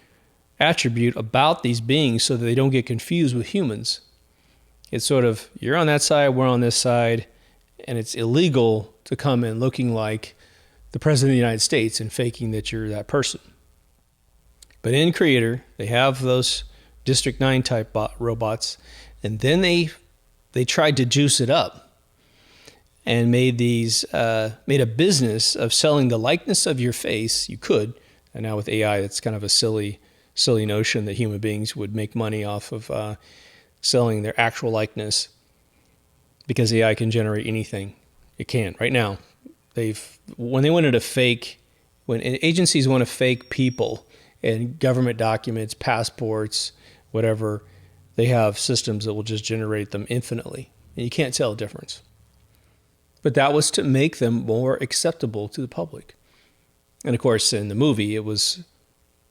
attribute about these beings so that they don't get confused with humans. It's sort of, you're on that side, we're on this side, and it's illegal to come in looking like the President of the United States and faking that you're that person. But in Creator, they have those District 9 type robots, and then they tried to juice it up and made a business of selling the likeness of your face. You could, and now with AI, it's kind of a silly notion that human beings would make money off of selling their actual likeness, because AI can generate anything. It can. Right now, when agencies want to fake people and government documents, passports, whatever, they have systems that will just generate them infinitely, and you can't tell a difference. But that was to make them more acceptable to the public. And of course, in the movie, it was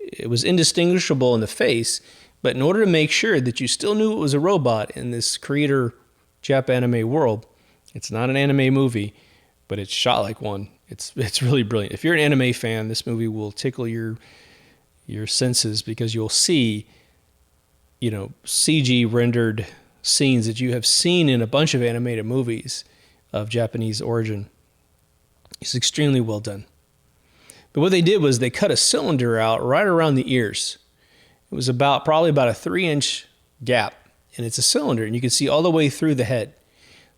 indistinguishable in the face, but in order to make sure that you still knew it was a robot in this Creator Jap anime world, it's not an anime movie, but it's shot like one. It's really brilliant. If you're an anime fan, this movie will tickle your senses, because you'll see, CG rendered scenes that you have seen in a bunch of animated movies of Japanese origin. It's extremely well done. But what they did was they cut a cylinder out right around the ears. It was probably about a 3-inch gap, and it's a cylinder, and you can see all the way through the head.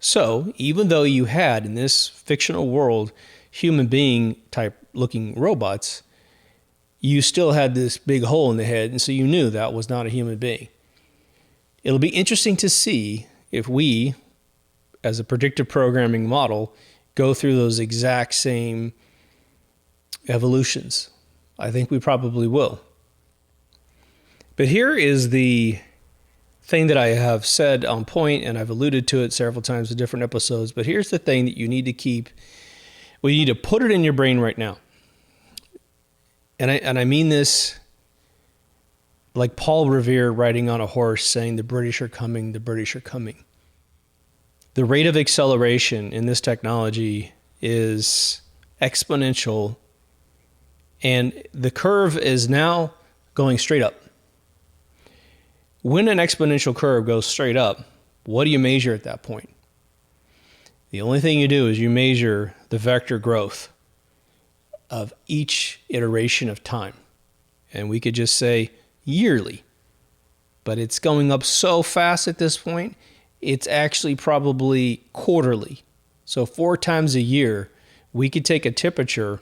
So even though you had, in this fictional world, human being type looking robots, you still had this big hole in the head, and so you knew that was not a human being. It'll be interesting to see if we, as a predictive programming model, go through those exact same evolutions. I think we probably will. But here is the thing that I have said on point, and I've alluded to it several times in different episodes, but here's the thing that you need to keep. Well, you need to put it in your brain right now. And I mean this like Paul Revere riding on a horse saying, the British are coming, the British are coming. The rate of acceleration in this technology is exponential, and the curve is now going straight up. When an exponential curve goes straight up, what do you measure at that point? The only thing you do is you measure the vector growth of each iteration of time. And we could just say yearly, but it's going up so fast at this point, it's actually probably quarterly. So 4 times a year, we could take a temperature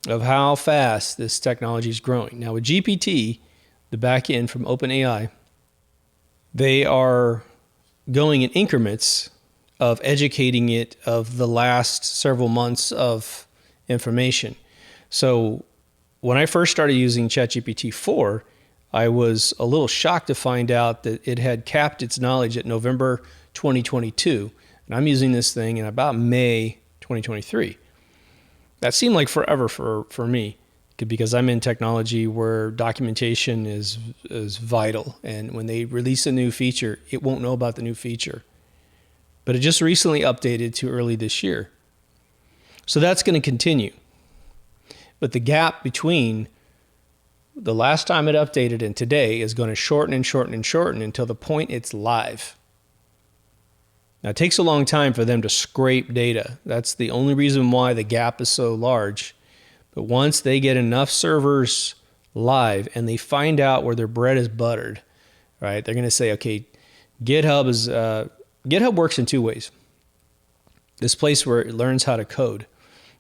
of how fast this technology is growing. Now with GPT, the back end from OpenAI, they are going in increments of educating it of the last several months of information. So when I first started using Chat GPT 4, I was a little shocked to find out that it had capped its knowledge at November 2022. And I'm using this thing in about May 2023. That seemed like forever for me, because I'm in technology where documentation is vital. And when they release a new feature, it won't know about the new feature. But it just recently updated to early this year. So that's going to continue. But the gap between the last time it updated and today is going to shorten and shorten and shorten until the point it's live. Now, it takes a long time for them to scrape data. That's the only reason why the gap is so large. But once they get enough servers live and they find out where their bread is buttered, right, they're going to say, okay, GitHub works in two ways. This place where it learns how to code.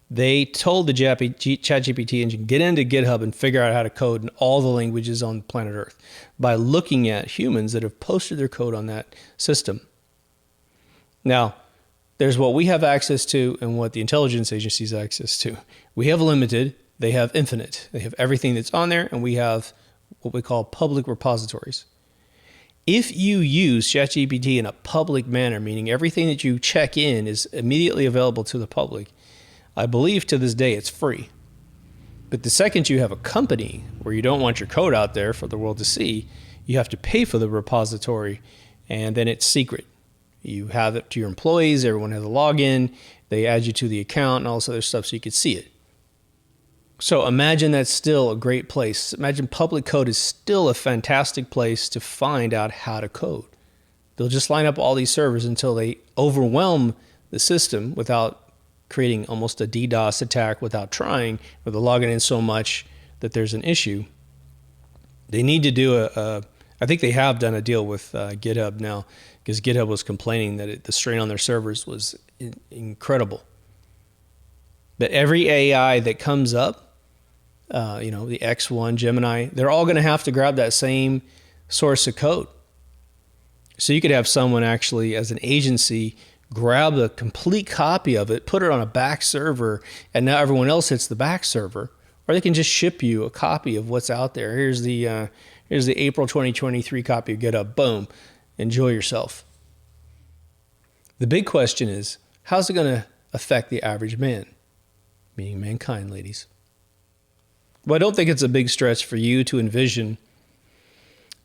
They told the Chat GPT engine, get into GitHub and figure out how to code in all the languages on planet Earth by looking at humans that have posted their code on that system. Now, there's what we have access to and what the intelligence agencies have access to. We have limited, they have infinite. They have everything that's on there, and we have what we call public repositories. If you use ChatGPT in a public manner, meaning everything that you check in is immediately available to the public, I believe to this day it's free. But the second you have a company where you don't want your code out there for the world to see, you have to pay for the repository, and then it's secret. You have it to your employees, everyone has a login, they add you to the account and all this other stuff so you could see it. So imagine that's still a great place. Imagine public code is still a fantastic place to find out how to code. They'll just line up all these servers until they overwhelm the system without creating almost a DDoS attack without trying, where they're logging in so much that there's an issue. They need to do I think they have done a deal with GitHub now, because GitHub was complaining that the strain on their servers was incredible. But every AI that comes up, the X1, Gemini, they're all going to have to grab that same source of code. So you could have someone actually, as an agency, grab a complete copy of it, put it on a back server, and now everyone else hits the back server. Or they can just ship you a copy of what's out there. Here's the April 2023 copy of GitHub. Boom. Enjoy yourself. The big question is, how's it going to affect the average man? Meaning mankind, ladies. Well, I don't think it's a big stretch for you to envision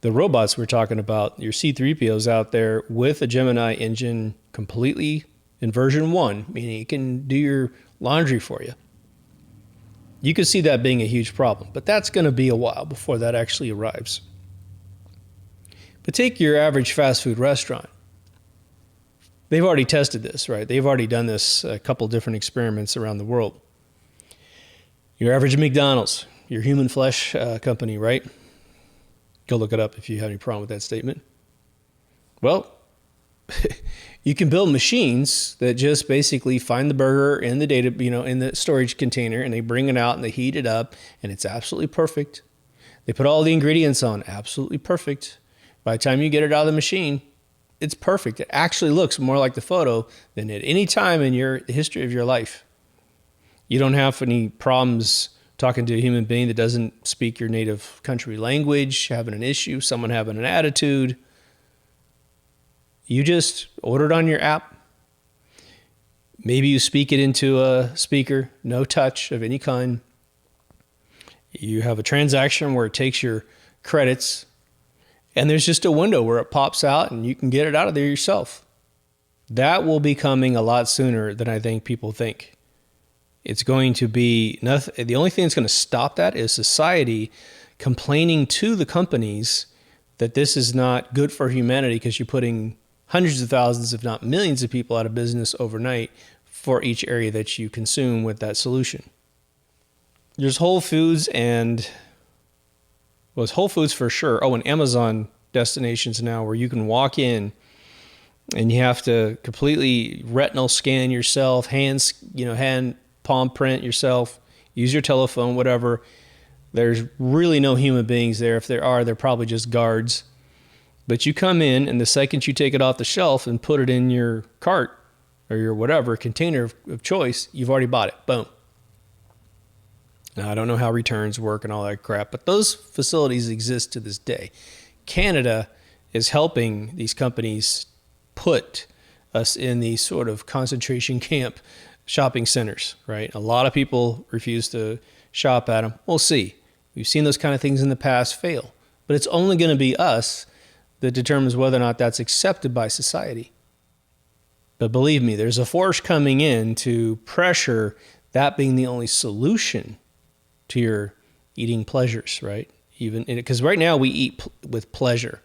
the robots we're talking about, your C-3POs out there with a Gemini engine completely in version 1, meaning it can do your laundry for you. You could see that being a huge problem, but that's going to be a while before that actually arrives. But take your average fast food restaurant. They've already tested this, right? They've already done this, a couple different experiments around the world. Your average McDonald's, your human flesh company, right? Go look it up if you have any problem with that statement. Well, you can build machines that just basically find the burger in the data, in the storage container, and they bring it out and they heat it up, and it's absolutely perfect. They put all the ingredients on, absolutely perfect. By the time you get it out of the machine, it's perfect. It actually looks more like the photo than at any time in the history of your life. You don't have any problems talking to a human being that doesn't speak your native country language, having an issue, someone having an attitude. You just order it on your app. Maybe you speak it into a speaker, no touch of any kind. You have a transaction where it takes your credits, and there's just a window where it pops out and you can get it out of there yourself. That will be coming a lot sooner than I think people think. It's going to be nothing. The only thing that's going to stop that is society complaining to the companies that this is not good for humanity because you're putting hundreds of thousands, if not millions of people out of business overnight for each area that you consume with that solution. There's Whole Foods it's Whole Foods for sure. Oh, and Amazon destinations now where you can walk in and you have to completely retinal scan yourself, hand palm print yourself, use your telephone, whatever. There's really no human beings there. If there are, they're probably just guards. But you come in, and the second you take it off the shelf and put it in your cart or your whatever container of choice, you've already bought it. Boom. Now, I don't know how returns work and all that crap, but those facilities exist to this day. Canada is helping these companies put us in these sort of concentration camp shopping centers, right? A lot of people refuse to shop at them. We'll see. We've seen those kind of things in the past fail, but it's only going to be us that determines whether or not that's accepted by society. But believe me, there's a force coming in to pressure that being the only solution to your eating pleasures, right? even because right now we eat with pleasure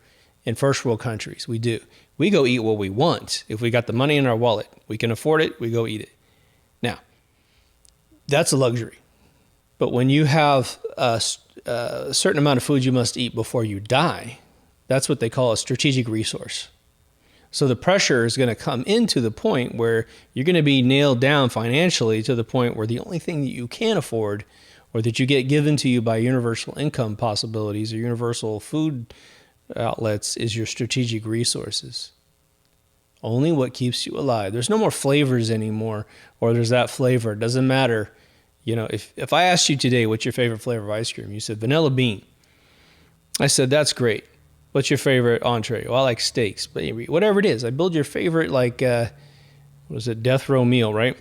in first world countries. We do. We go eat what we want. If we got the money in our wallet, we can afford it, we go eat it. Now, that's a luxury. But when you have a certain amount of food you must eat before you die, that's what they call a strategic resource. So the pressure is going to come into the point where you're going to be nailed down financially to the point where the only thing that you can afford or that you get given to you by universal income possibilities or universal food outlets is your strategic resources. Only what keeps you alive. There's no more flavors anymore, or there's that flavor. It doesn't matter. You know, if I asked you today, what's your favorite flavor of ice cream? You said vanilla bean. I said, that's great. What's your favorite entree? Well, I like steaks, but whatever it is, I build your favorite, like, what was it, death row meal, right?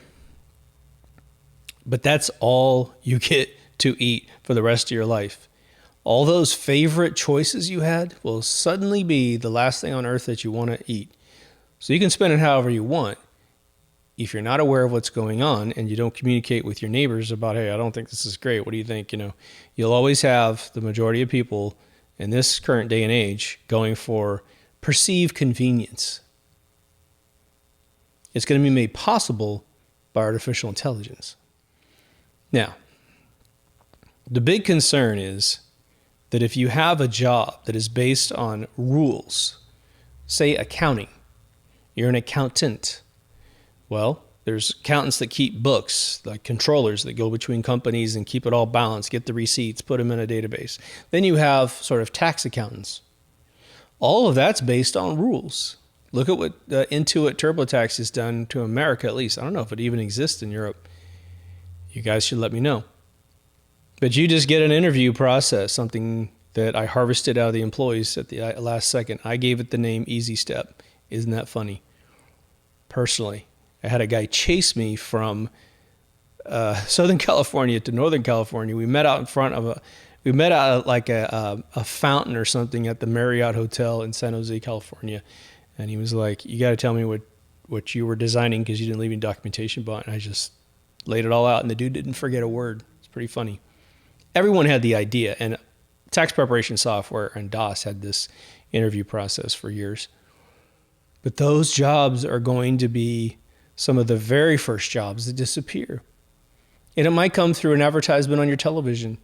But that's all you get to eat for the rest of your life. All those favorite choices you had will suddenly be the last thing on earth that you want to eat. So you can spend it however you want. If you're not aware of what's going on and you don't communicate with your neighbors about, hey, I don't think this is great, what do you think? You know, you'll always have the majority of people in this current day and age going for perceived convenience. It's going to be made possible by artificial intelligence. Now, the big concern is that if you have a job that is based on rules, say accounting, you're an accountant. Well, there's accountants that keep books, like controllers that go between companies and keep it all balanced, get the receipts, put them in a database. Then you have sort of tax accountants. All of that's based on rules. Look at what Intuit TurboTax has done to America, at least. I don't know if it even exists in Europe. You guys should let me know. But you just get an interview process, something that I harvested out of the employees at the last second. I gave it the name Easy Step. Isn't that funny? Personally, I had a guy chase me from Southern California to Northern California. We met out in front of a fountain or something at the Marriott Hotel in San Jose, California. And he was like, you got to tell me what you were designing because you didn't leave any documentation behind. And I just laid it all out, and the dude didn't forget a word. It's pretty funny. Everyone had the idea, and tax preparation software and DOS had this interview process for years. But those jobs are going to be some of the very first jobs that disappear. And it might come through an advertisement on your television.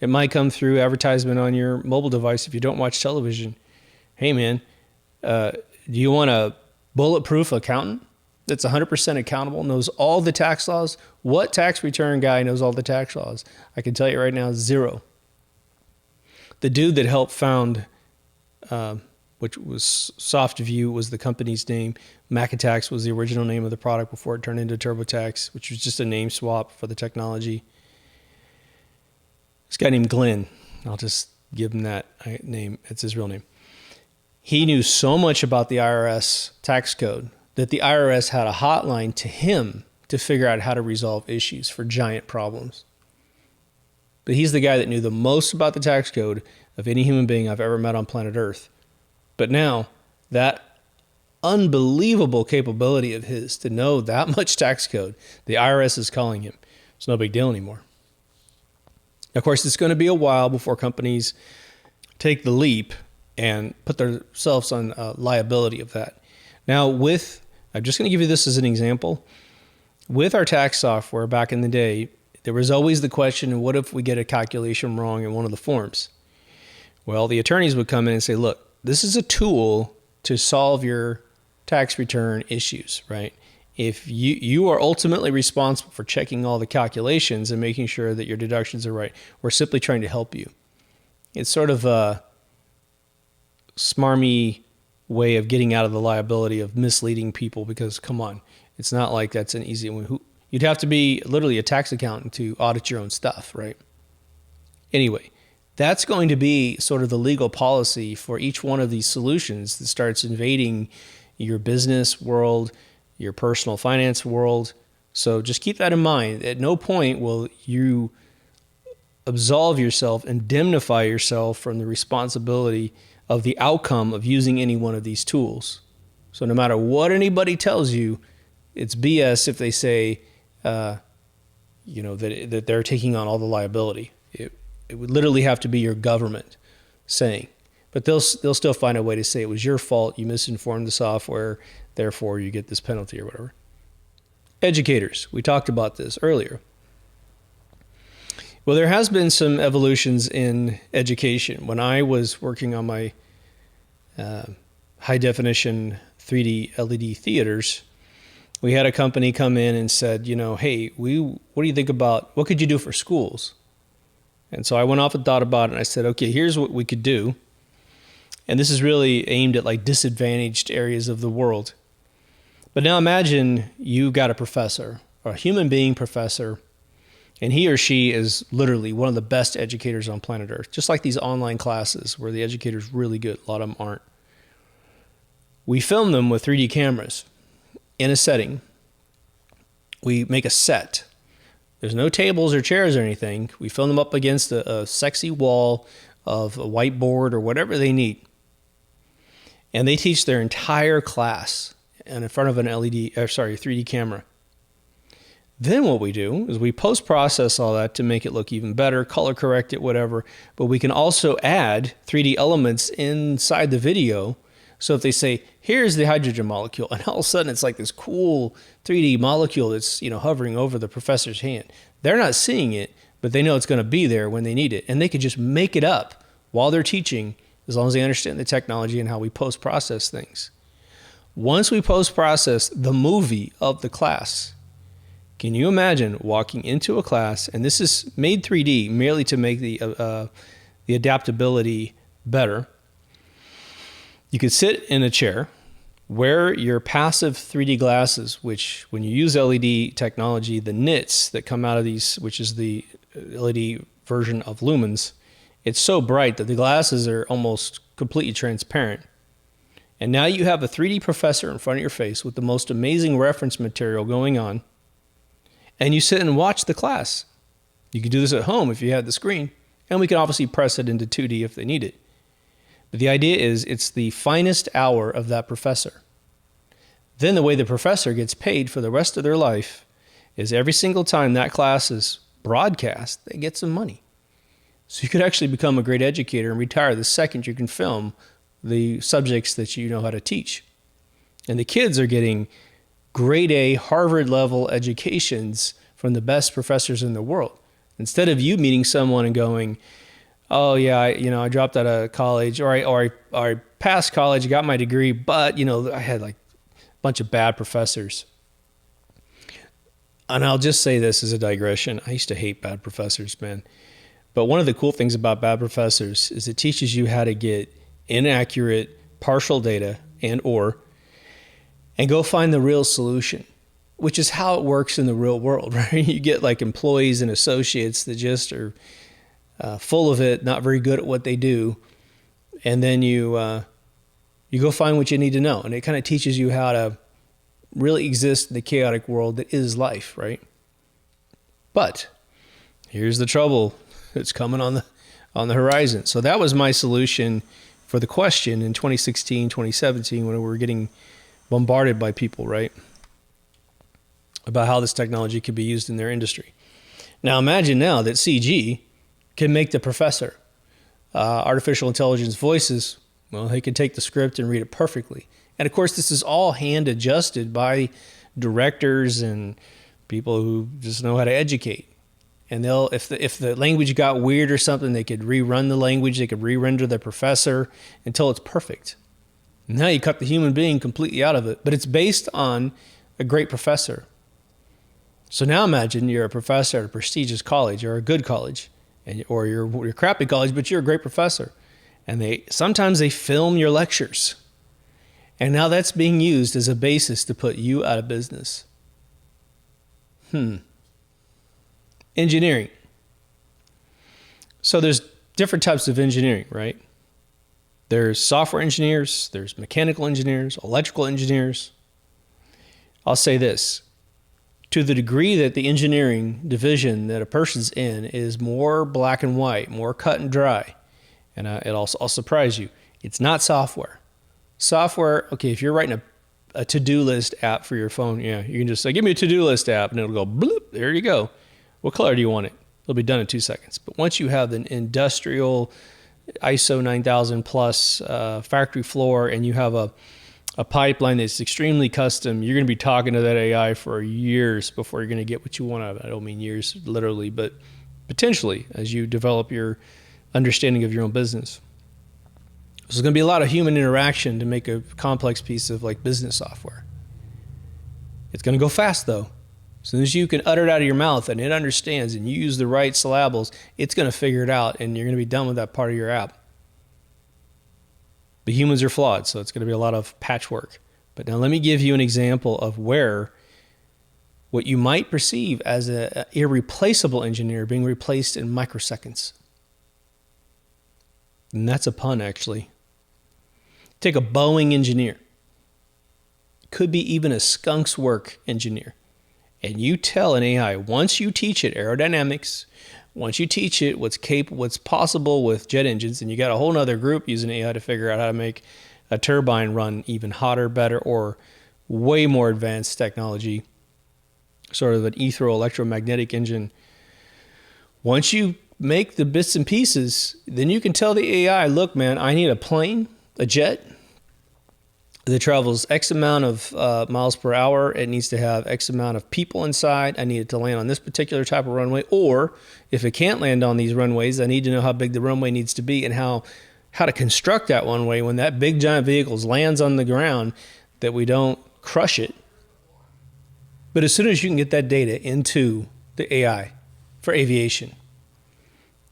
It might come through advertisement on your mobile device if you don't watch television. Hey, man, do you want a bulletproof accountant that's 100% accountable, knows all the tax laws? What tax return guy knows all the tax laws? I can tell you right now, zero. The dude that helped found, which was SoftView was the company's name. Macatax was the original name of the product before it turned into TurboTax, which was just a name swap for the technology. This guy named Glenn, I'll just give him that name. It's his real name. He knew so much about the IRS tax code that the IRS had a hotline to him to figure out how to resolve issues for giant problems. But he's the guy that knew the most about the tax code of any human being I've ever met on planet Earth. But now, that unbelievable capability of his to know that much tax code, the IRS is calling him. It's no big deal anymore. Of course, it's going to be a while before companies take the leap and put themselves on liability of that. Now, I'm just going to give you this as an example. With our tax software back in the day, there was always the question, what if we get a calculation wrong in one of the forms? Well, the attorneys would come in and say, look, this is a tool to solve your tax return issues, right? If you are ultimately responsible for checking all the calculations and making sure that your deductions are right, we're simply trying to help you. It's sort of a smarmy way of getting out of the liability of misleading people because, come on, it's not like that's an easy one. You'd have to be literally a tax accountant to audit your own stuff, right? Anyway, that's going to be sort of the legal policy for each one of these solutions that starts invading your business world, your personal finance world. So just keep that in mind. At no point will you absolve yourself, indemnify yourself from the responsibility of the outcome of using any one of these tools. So no matter what anybody tells you, it's BS if they say, that they're taking on all the liability. It would literally have to be your government saying. But they'll still find a way to say it was your fault, you misinformed the software, therefore you get this penalty or whatever. Educators, we talked about this earlier. Well, there has been some evolutions in education. When I was working on my high definition 3D LED theaters, we had a company come in and said, hey, what do you think about, what could you do for schools? And so I went off and thought about it, and I said, okay, here's what we could do. And this is really aimed at like disadvantaged areas of the world. But now imagine you got a professor, or a human being professor, and he or she is literally one of the best educators on planet Earth, just like these online classes where the educator's really good. A lot of them aren't. We film them with 3D cameras in a setting. We make a set. There's no tables or chairs or anything. We film them up against a sexy wall of a whiteboard or whatever they need. And they teach their entire class in front of an 3D camera. Then what we do is we post-process all that to make it look even better, color correct it, whatever. But we can also add 3D elements inside the video. So if they say, here's the hydrogen molecule, and all of a sudden it's like this cool 3D molecule that's hovering over the professor's hand. They're not seeing it, but they know it's going to be there when they need it. And they could just make it up while they're teaching, as long as they understand the technology and how we post-process things. Once we post-process the movie of the class, can you imagine walking into a class, and this is made 3D merely to make the adaptability better. You could sit in a chair, wear your passive 3D glasses, which when you use LED technology, the nits that come out of these, which is the LED version of lumens, it's so bright that the glasses are almost completely transparent. And now you have a 3D professor in front of your face with the most amazing reference material going on, and you sit and watch the class. You can do this at home if you had the screen, and we can obviously press it into 2D if they need it. But the idea is it's the finest hour of that professor. Then the way the professor gets paid for the rest of their life is every single time that class is broadcast, they get some money. So you could actually become a great educator and retire the second you can film the subjects that you know how to teach. And the kids are getting grade A, Harvard level educations from the best professors in the world. Instead of you meeting someone and going, oh yeah, I dropped out of college, or I passed college, got my degree, but I had like a bunch of bad professors. And I'll just say this as a digression. I used to hate bad professors, man. But one of the cool things about bad professors is it teaches you how to get inaccurate, partial data and go find the real solution, which is how it works in the real world, right? You get like employees and associates that just are full of it, not very good at what they do. And then you go find what you need to know. And it kind of teaches you how to really exist in the chaotic world that is life, right? But here's the trouble that's coming on the horizon. So that was my solution for the question in 2016, 2017, when we were getting bombarded by people, right? About how this technology could be used in their industry. Now imagine now that CG can make the professor. Artificial intelligence voices, well, they can take the script and read it perfectly. And of course, this is all hand adjusted by directors and people who just know how to educate. And they'll, if the language got weird or something, they could rerun the language, they could re-render the professor until it's perfect. Now you cut the human being completely out of it, but it's based on a great professor. So now imagine you're a professor at a prestigious college or a good college, or you're a crappy college, but you're a great professor. And sometimes they film your lectures. And now that's being used as a basis to put you out of business. Engineering. So there's different types of engineering, right? There's software engineers, there's mechanical engineers, electrical engineers. I'll say this. To the degree that the engineering division that a person's in is more black and white, more cut and dry, and I'll surprise you, it's not software. Software, okay, if you're writing a to-do list app for your phone, yeah, you can just say, give me a to-do list app, and it'll go bloop, there you go. What color do you want it? It'll be done in 2 seconds. But once you have an industrial ISO 9000 plus factory floor, and you have a pipeline that's extremely custom, you're going to be talking to that AI for years before you're going to get what you want out of it. I don't mean years literally, but potentially as you develop your understanding of your own business. So there's going to be a lot of human interaction to make a complex piece of like business software. It's going to go fast though. As soon as you can utter it out of your mouth and it understands and you use the right syllables, it's going to figure it out and you're going to be done with that part of your app. But humans are flawed, so it's going to be a lot of patchwork. But now let me give you an example of where what you might perceive as an irreplaceable engineer being replaced in microseconds. And that's a pun, actually. Take a Boeing engineer. Could be even a skunk's work engineer. And you tell an AI, once you teach it aerodynamics, once you teach it what's possible with jet engines, and you got a whole other group using AI to figure out how to make a turbine run even hotter, better, or way more advanced technology, sort of an electromagnetic engine. Once you make the bits and pieces, then you can tell the AI, look, man, I need a plane, a jet, that travels X amount of miles per hour. It needs to have X amount of people inside. I need it to land on this particular type of runway. Or if it can't land on these runways, I need to know how big the runway needs to be and how to construct that runway when that big giant vehicle lands on the ground, that we don't crush it. But as soon as you can get that data into the AI for aviation,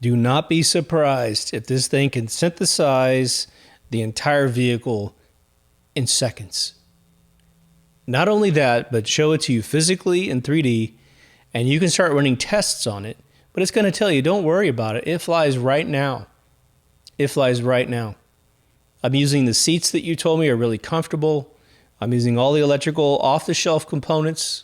do not be surprised if this thing can synthesize the entire vehicle in seconds. Not only that, but show it to you physically in 3D, and you can start running tests on it, but it's going to tell you, don't worry about it. It flies right now. It flies right now. I'm using the seats that you told me are really comfortable. I'm using all the electrical off-the-shelf components.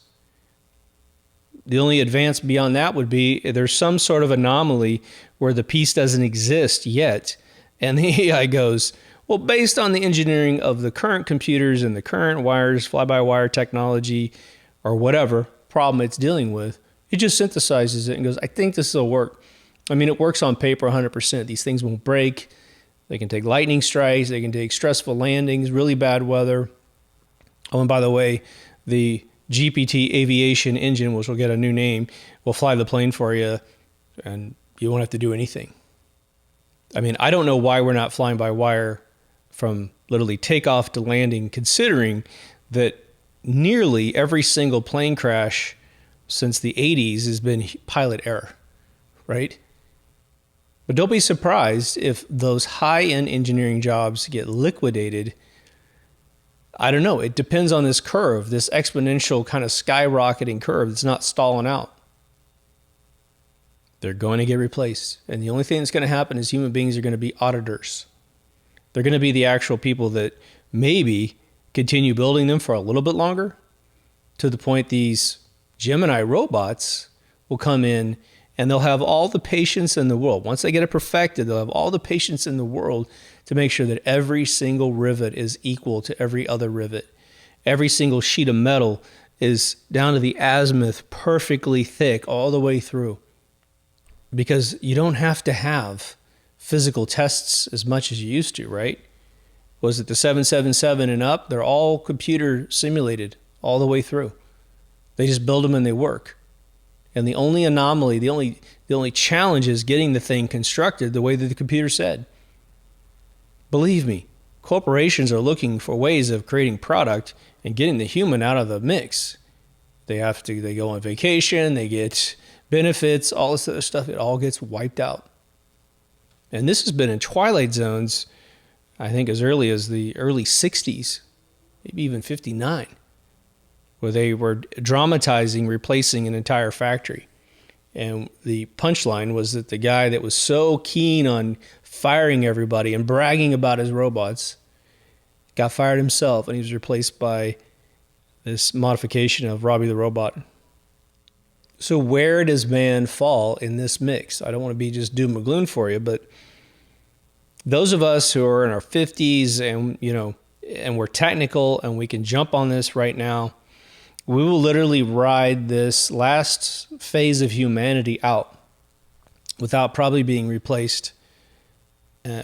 The only advance beyond that would be there's some sort of anomaly where the piece doesn't exist yet, and the AI goes, well, based on the engineering of the current computers and the current wires, fly-by-wire technology, or whatever problem it's dealing with, it just synthesizes it and goes, I think this will work. I mean, it works on paper 100%. These things won't break. They can take lightning strikes. They can take stressful landings, really bad weather. Oh, and by the way, the GPT aviation engine, which will get a new name, will fly the plane for you, and you won't have to do anything. I mean, I don't know why we're not flying by wire from literally takeoff to landing, considering that nearly every single plane crash since the 80s has been pilot error, right? But don't be surprised if those high-end engineering jobs get liquidated. I don't know. It depends on this curve, this exponential kind of skyrocketing curve that's not stalling out. They're going to get replaced. And the only thing that's going to happen is human beings are going to be auditors. They're going to be the actual people that maybe continue building them for a little bit longer, to the point these Gemini robots will come in and they'll have all the patience in the world. Once they get it perfected, they'll have all the patience in the world to make sure that every single rivet is equal to every other rivet. Every single sheet of metal is down to the azimuth, perfectly thick all the way through. Because you don't have to have physical tests as much as you used to, right? Was it the 777 and up? They're all computer simulated all the way through. They just build them and they work. And the only anomaly, the only challenge is getting the thing constructed the way that the computer said. Believe me, corporations are looking for ways of creating product and getting the human out of the mix. They go on vacation, they get benefits, all this other stuff, it all gets wiped out. And this has been in twilight zones, I think as early as the early 60s, maybe even 59, where they were dramatizing replacing an entire factory. And the punchline was that the guy that was so keen on firing everybody and bragging about his robots got fired himself, and he was replaced by this modification of Robbie the Robot. So where does man fall in this mix? I don't want to be just doom and gloom for you, but those of us who are in our 50s and we're technical and we can jump on this right now, we will literally ride this last phase of humanity out. without probably being replaced.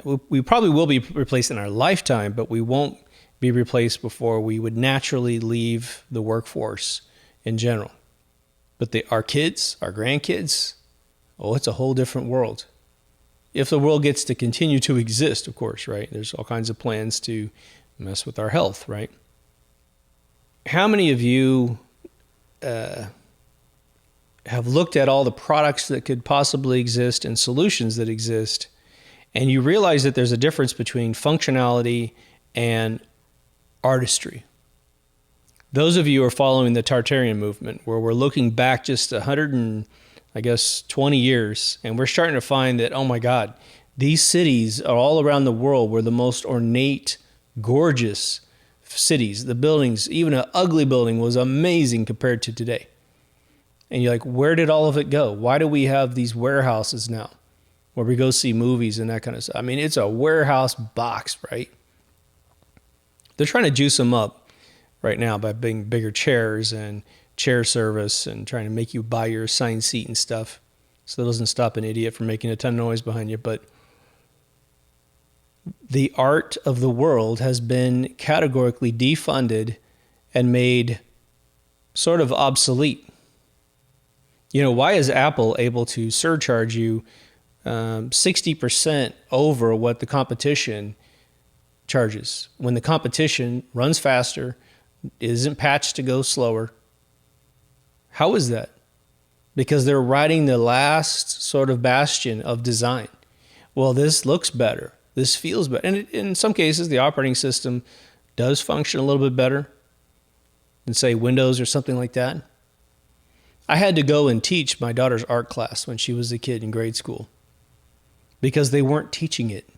We probably will be replaced in our lifetime, but we won't be replaced before we would naturally leave the workforce in general. But our kids, our grandkids, oh, it's a whole different world. If the world gets to continue to exist, of course, right? There's all kinds of plans to mess with our health, right? How many of you have looked at all the products that could possibly exist and solutions that exist, and you realize that there's a difference between functionality and artistry? Those of you who are following the Tartarian movement, where we're looking back just 20 years, and we're starting to find that, oh my God, these cities are all around the world were the most ornate, gorgeous cities. The buildings, even an ugly building, was amazing compared to today. And you're like, where did all of it go? Why do we have these warehouses now where we go see movies and that kind of stuff? I mean, it's a warehouse box, right? They're trying to juice them up right now by being bigger chairs and chair service and trying to make you buy your assigned seat and stuff. So that doesn't stop an idiot from making a ton of noise behind you. But the art of the world has been categorically defunded and made sort of obsolete. You know, why is Apple able to surcharge you 60% over what the competition charges when the competition runs faster, isn't patched to go slower? How is that? Because they're riding the last sort of bastion of design. Well, this looks better. This feels better. And in some cases, the operating system does function a little bit better than, say, Windows or something like that. I had to go and teach my daughter's art class when she was a kid in grade school because they weren't teaching it.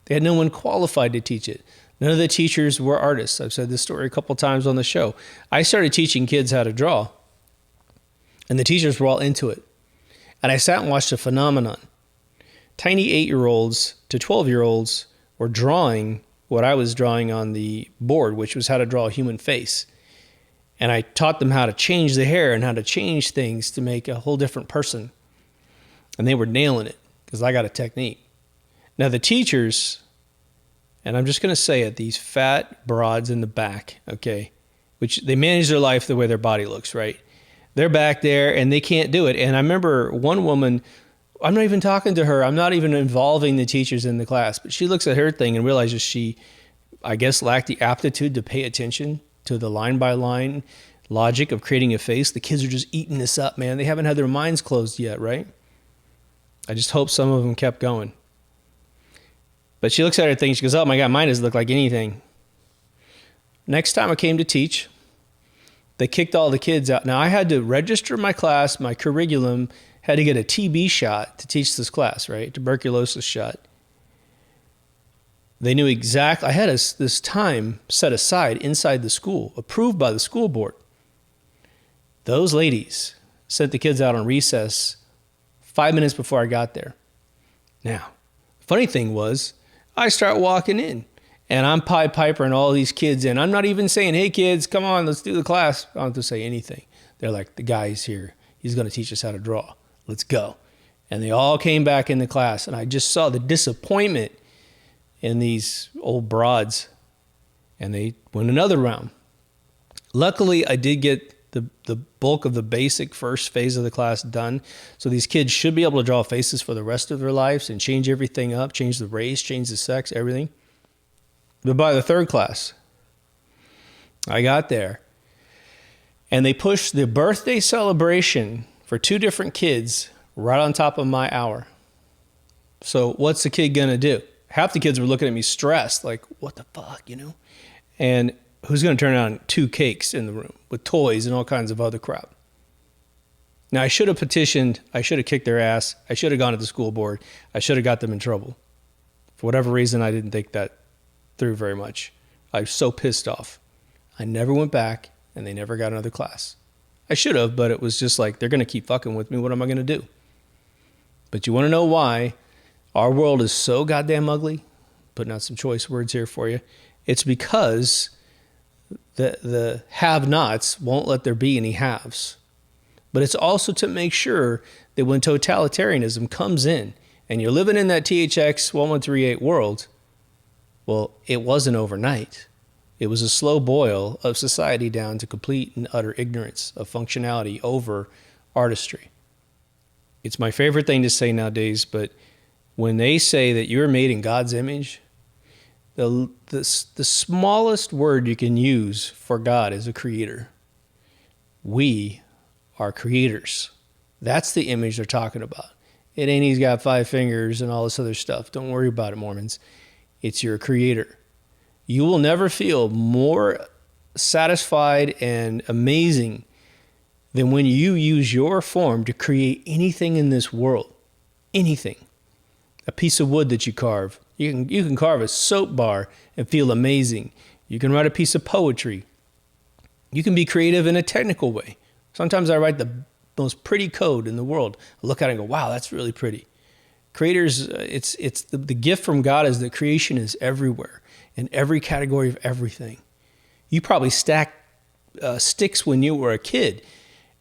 They had no one qualified to teach it. None of the teachers were artists. I've said this story a couple times on the show. I started teaching kids how to draw, and the teachers were all into it. And I sat and watched a phenomenon. Tiny 8-year-olds to 12-year-olds were drawing what I was drawing on the board, which was how to draw a human face. And I taught them how to change the hair and how to change things to make a whole different person. And they were nailing it because I got a technique. Now the teachers, and I'm just going to say it, these fat broads in the back, okay, which they manage their life the way their body looks, right? They're back there and they can't do it. And I remember one woman, I'm not even talking to her. I'm not even involving the teachers in the class, but she looks at her thing and realizes she, I guess, lacked the aptitude to pay attention to the line by line logic of creating a face. The kids are just eating this up, man. They haven't had their minds closed yet, right? I just hope some of them kept going. But she looks at her thing. She goes, oh my God, mine doesn't look like anything. Next time I came to teach, they kicked all the kids out. Now I had to register my class, my curriculum, had to get a TB shot to teach this class, right? Tuberculosis shot. They knew exactly, I had this time set aside inside the school, approved by the school board. Those ladies sent the kids out on recess 5 minutes before I got there. Now, funny thing was, I start walking in and I'm Pied Piper and all these kids in. I'm not even saying, hey kids, come on, let's do the class. I don't have to say anything. They're like, the guy's here. He's going to teach us how to draw. Let's go. And they all came back in the class and I just saw the disappointment in these old broads, and they went another round. Luckily, I did get the bulk of the basic first phase of the class done, so these kids should be able to draw faces for the rest of their lives and change everything up, change the race, change the sex, everything. But by the third class, I got there, and they pushed the birthday celebration for 2 different kids right on top of my hour. So what's the kid going to do? Half the kids were looking at me stressed, like, what the fuck, you know? And who's going to turn on 2 cakes in the room with toys and all kinds of other crap? Now, I should have petitioned. I should have kicked their ass. I should have gone to the school board. I should have got them in trouble. For whatever reason, I didn't think that through very much. I was so pissed off. I never went back, and they never got another class. I should have, but it was just like, they're going to keep fucking with me. What am I going to do? But you want to know why our world is so goddamn ugly? Putting out some choice words here for you. It's because the have-nots won't let there be any haves. But it's also to make sure that when totalitarianism comes in and you're living in that THX 1138 world, well, it wasn't overnight. It was a slow boil of society down to complete and utter ignorance of functionality over artistry. It's my favorite thing to say nowadays, but when they say that you're made in God's image, the smallest word you can use for God is a creator. We are creators. That's the image they're talking about. It ain't he's got 5 fingers and all this other stuff. Don't worry about it, Mormons. It's your creator. You will never feel more satisfied and amazing than when you use your form to create anything in this world. Anything. A piece of wood that you carve. You can carve a soap bar and feel amazing. You can write a piece of poetry. You can be creative in a technical way. Sometimes I write the most pretty code in the world. I look at it and go, wow, that's really pretty. Creators, it's the gift from God is that creation is everywhere, in every category of everything. You probably stacked sticks when you were a kid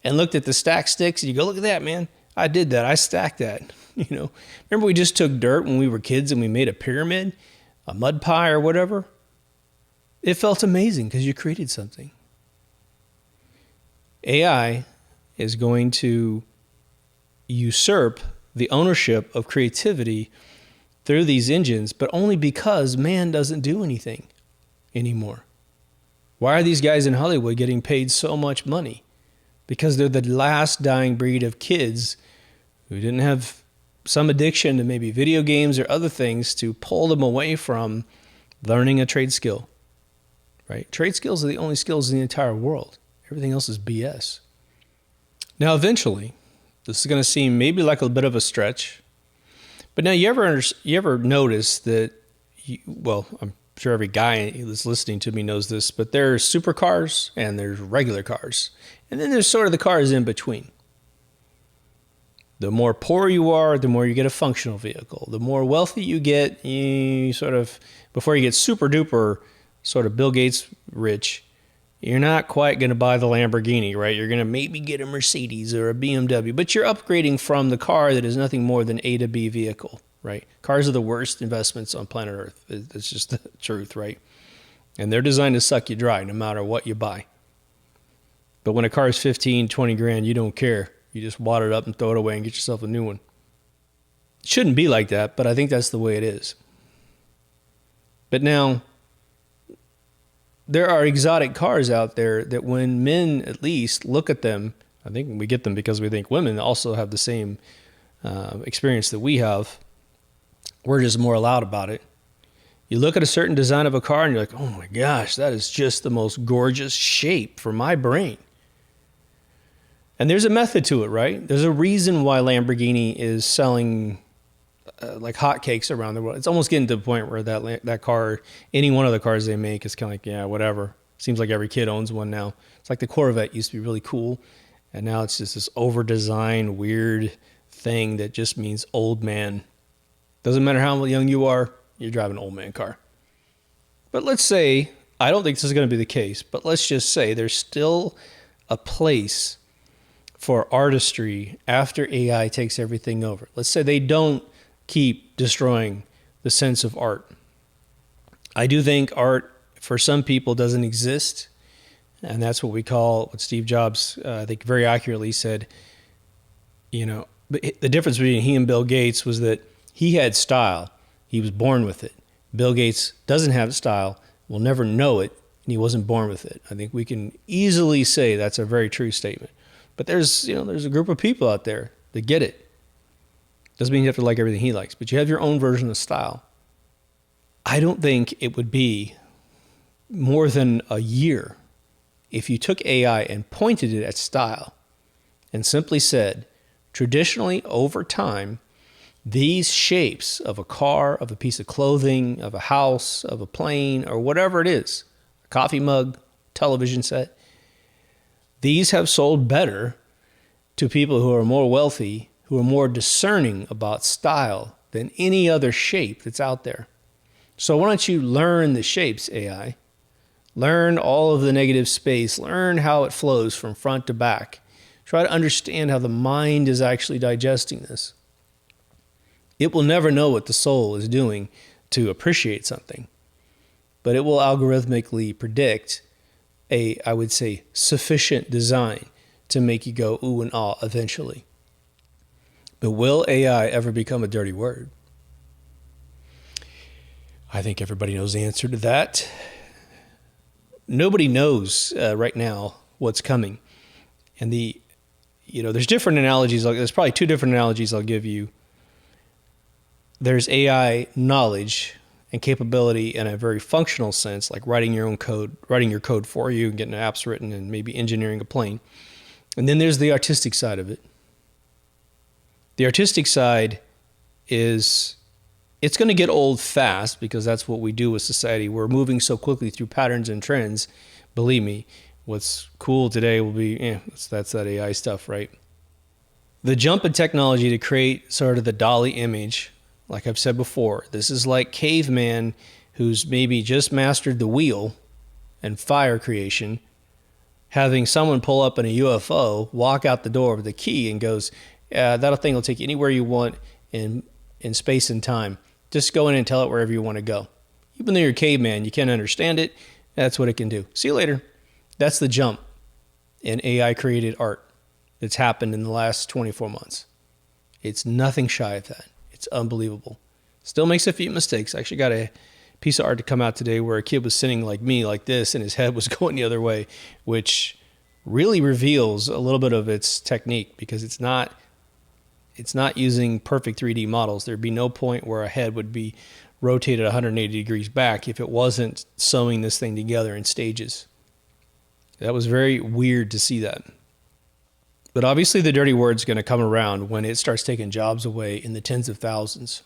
and looked at the stacked sticks and you go, look at that, man. I did that. I stacked that. Remember we just took dirt when we were kids and we made a pyramid, a mud pie or whatever? It felt amazing because you created something. AI is going to usurp the ownership of creativity through these engines, but only because man doesn't do anything anymore. Why are these guys in Hollywood getting paid so much money? Because they're the last dying breed of kids who didn't have some addiction to maybe video games or other things to pull them away from learning a trade skill, right? Trade skills are the only skills in the entire world. Everything else is BS. Now, eventually, this is going to seem maybe like a bit of a stretch, but now you ever notice that, I'm sure every guy that's listening to me knows this, but there's supercars and there's regular cars. And then there's sort of the cars in between. The more poor you are, the more you get a functional vehicle. The more wealthy you get, you sort of, before you get super duper sort of Bill Gates rich, you're not quite going to buy the Lamborghini, right? You're going to maybe get a Mercedes or a BMW, but you're upgrading from the car that is nothing more than A to B vehicle, right? Cars are the worst investments on planet Earth. It's just the truth, right? And they're designed to suck you dry no matter what you buy. But when a car is 15, 20 grand, you don't care. You just wad it up and throw it away and get yourself a new one. It shouldn't be like that, but I think that's the way it is. But now, there are exotic cars out there that when men at least look at them, I think we get them because we think women also have the same experience that we have. We're just more loud about it. You look at a certain design of a car and you're like, oh my gosh, that is just the most gorgeous shape for my brain. And there's a method to it, right? There's a reason why Lamborghini is selling like hotcakes around the world. It's almost getting to the point where that car, any one of the cars they make is kind of like, yeah, whatever. Seems like every kid owns one now. It's like the Corvette used to be really cool, and now it's just this over-designed, weird thing that just means old man. Doesn't matter how young you are, you're driving an old man car. But let's say, I don't think this is going to be the case, but let's just say there's still a place for artistry after AI takes everything over. Let's say they don't keep destroying the sense of art. I do think art for some people doesn't exist, and that's what we call what Steve Jobs, I think very accurately said, but the difference between he and Bill Gates was that he had style. He was born with it. Bill Gates doesn't have style, will never know it, and he wasn't born with it. I think we can easily say that's a very true statement. But there's a group of people out there that get it. Doesn't mean you have to like everything he likes, but you have your own version of style. I don't think it would be more than a year if you took AI and pointed it at style and simply said, traditionally over time, these shapes of a car, of a piece of clothing, of a house, of a plane, or whatever it is, a coffee mug, television set, these have sold better to people who are more wealthy, who are more discerning about style than any other shape that's out there. So why don't you learn the shapes, AI? Learn all of the negative space. Learn how it flows from front to back. Try to understand how the mind is actually digesting this. It will never know what the soul is doing to appreciate something, but it will algorithmically predict I would say, sufficient design to make you go ooh and ah eventually. But will AI ever become a dirty word? I think everybody knows the answer to that. Nobody knows right now what's coming. And there's different analogies. There's probably two different analogies I'll give you. There's AI knowledge and capability in a very functional sense, like writing your code for you and getting apps written and maybe engineering a plane. And then there's the artistic side of it. The artistic side it's going to get old fast because that's what we do with society. We're moving so quickly through patterns and trends. Believe me, what's cool today will be, that's that AI stuff, right? The jump in technology to create sort of the Dali image, like I've said before, this is like caveman who's maybe just mastered the wheel and fire creation, having someone pull up in a UFO, walk out the door with a key and goes, that thing will take you anywhere you want in space and time. Just go in and tell it wherever you want to go. Even though you're a caveman, you can't understand it. That's what it can do. See you later. That's the jump in AI created art that's happened in the last 24 months. It's nothing shy of that. It's unbelievable. Still makes a few mistakes. I actually got a piece of art to come out today where a kid was sitting like me, like this, and his head was going the other way, which really reveals a little bit of its technique because it's not using perfect 3D models. There'd be no point where a head would be rotated 180 degrees back if it wasn't sewing this thing together in stages. That was very weird to see that. But obviously the dirty word's going to come around when it starts taking jobs away in the tens of thousands.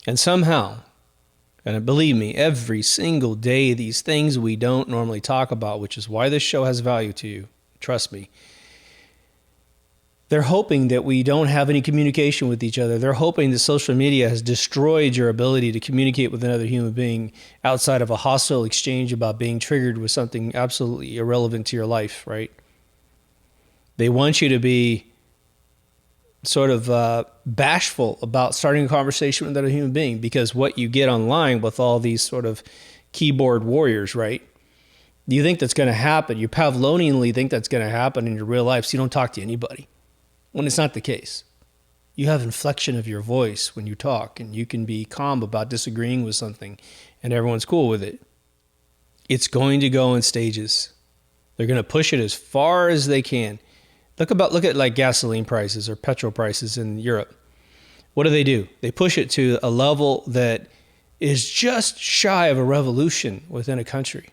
And somehow, and believe me, every single day, these things we don't normally talk about, which is why this show has value to you, trust me, they're hoping that we don't have any communication with each other. They're hoping that social media has destroyed your ability to communicate with another human being outside of a hostile exchange about being triggered with something absolutely irrelevant to your life, right? They want you to be sort of bashful about starting a conversation with another human being because what you get online with all these sort of keyboard warriors, right? You think that's going to happen. You Pavlovianly think that's going to happen in your real life, so you don't talk to anybody. When it's not the case. You have inflection of your voice when you talk, and you can be calm about disagreeing with something, and everyone's cool with it. It's going to go in stages. They're going to push it as far as they can. Look at like gasoline prices or petrol prices in Europe. What do? They push it to a level that is just shy of a revolution within a country.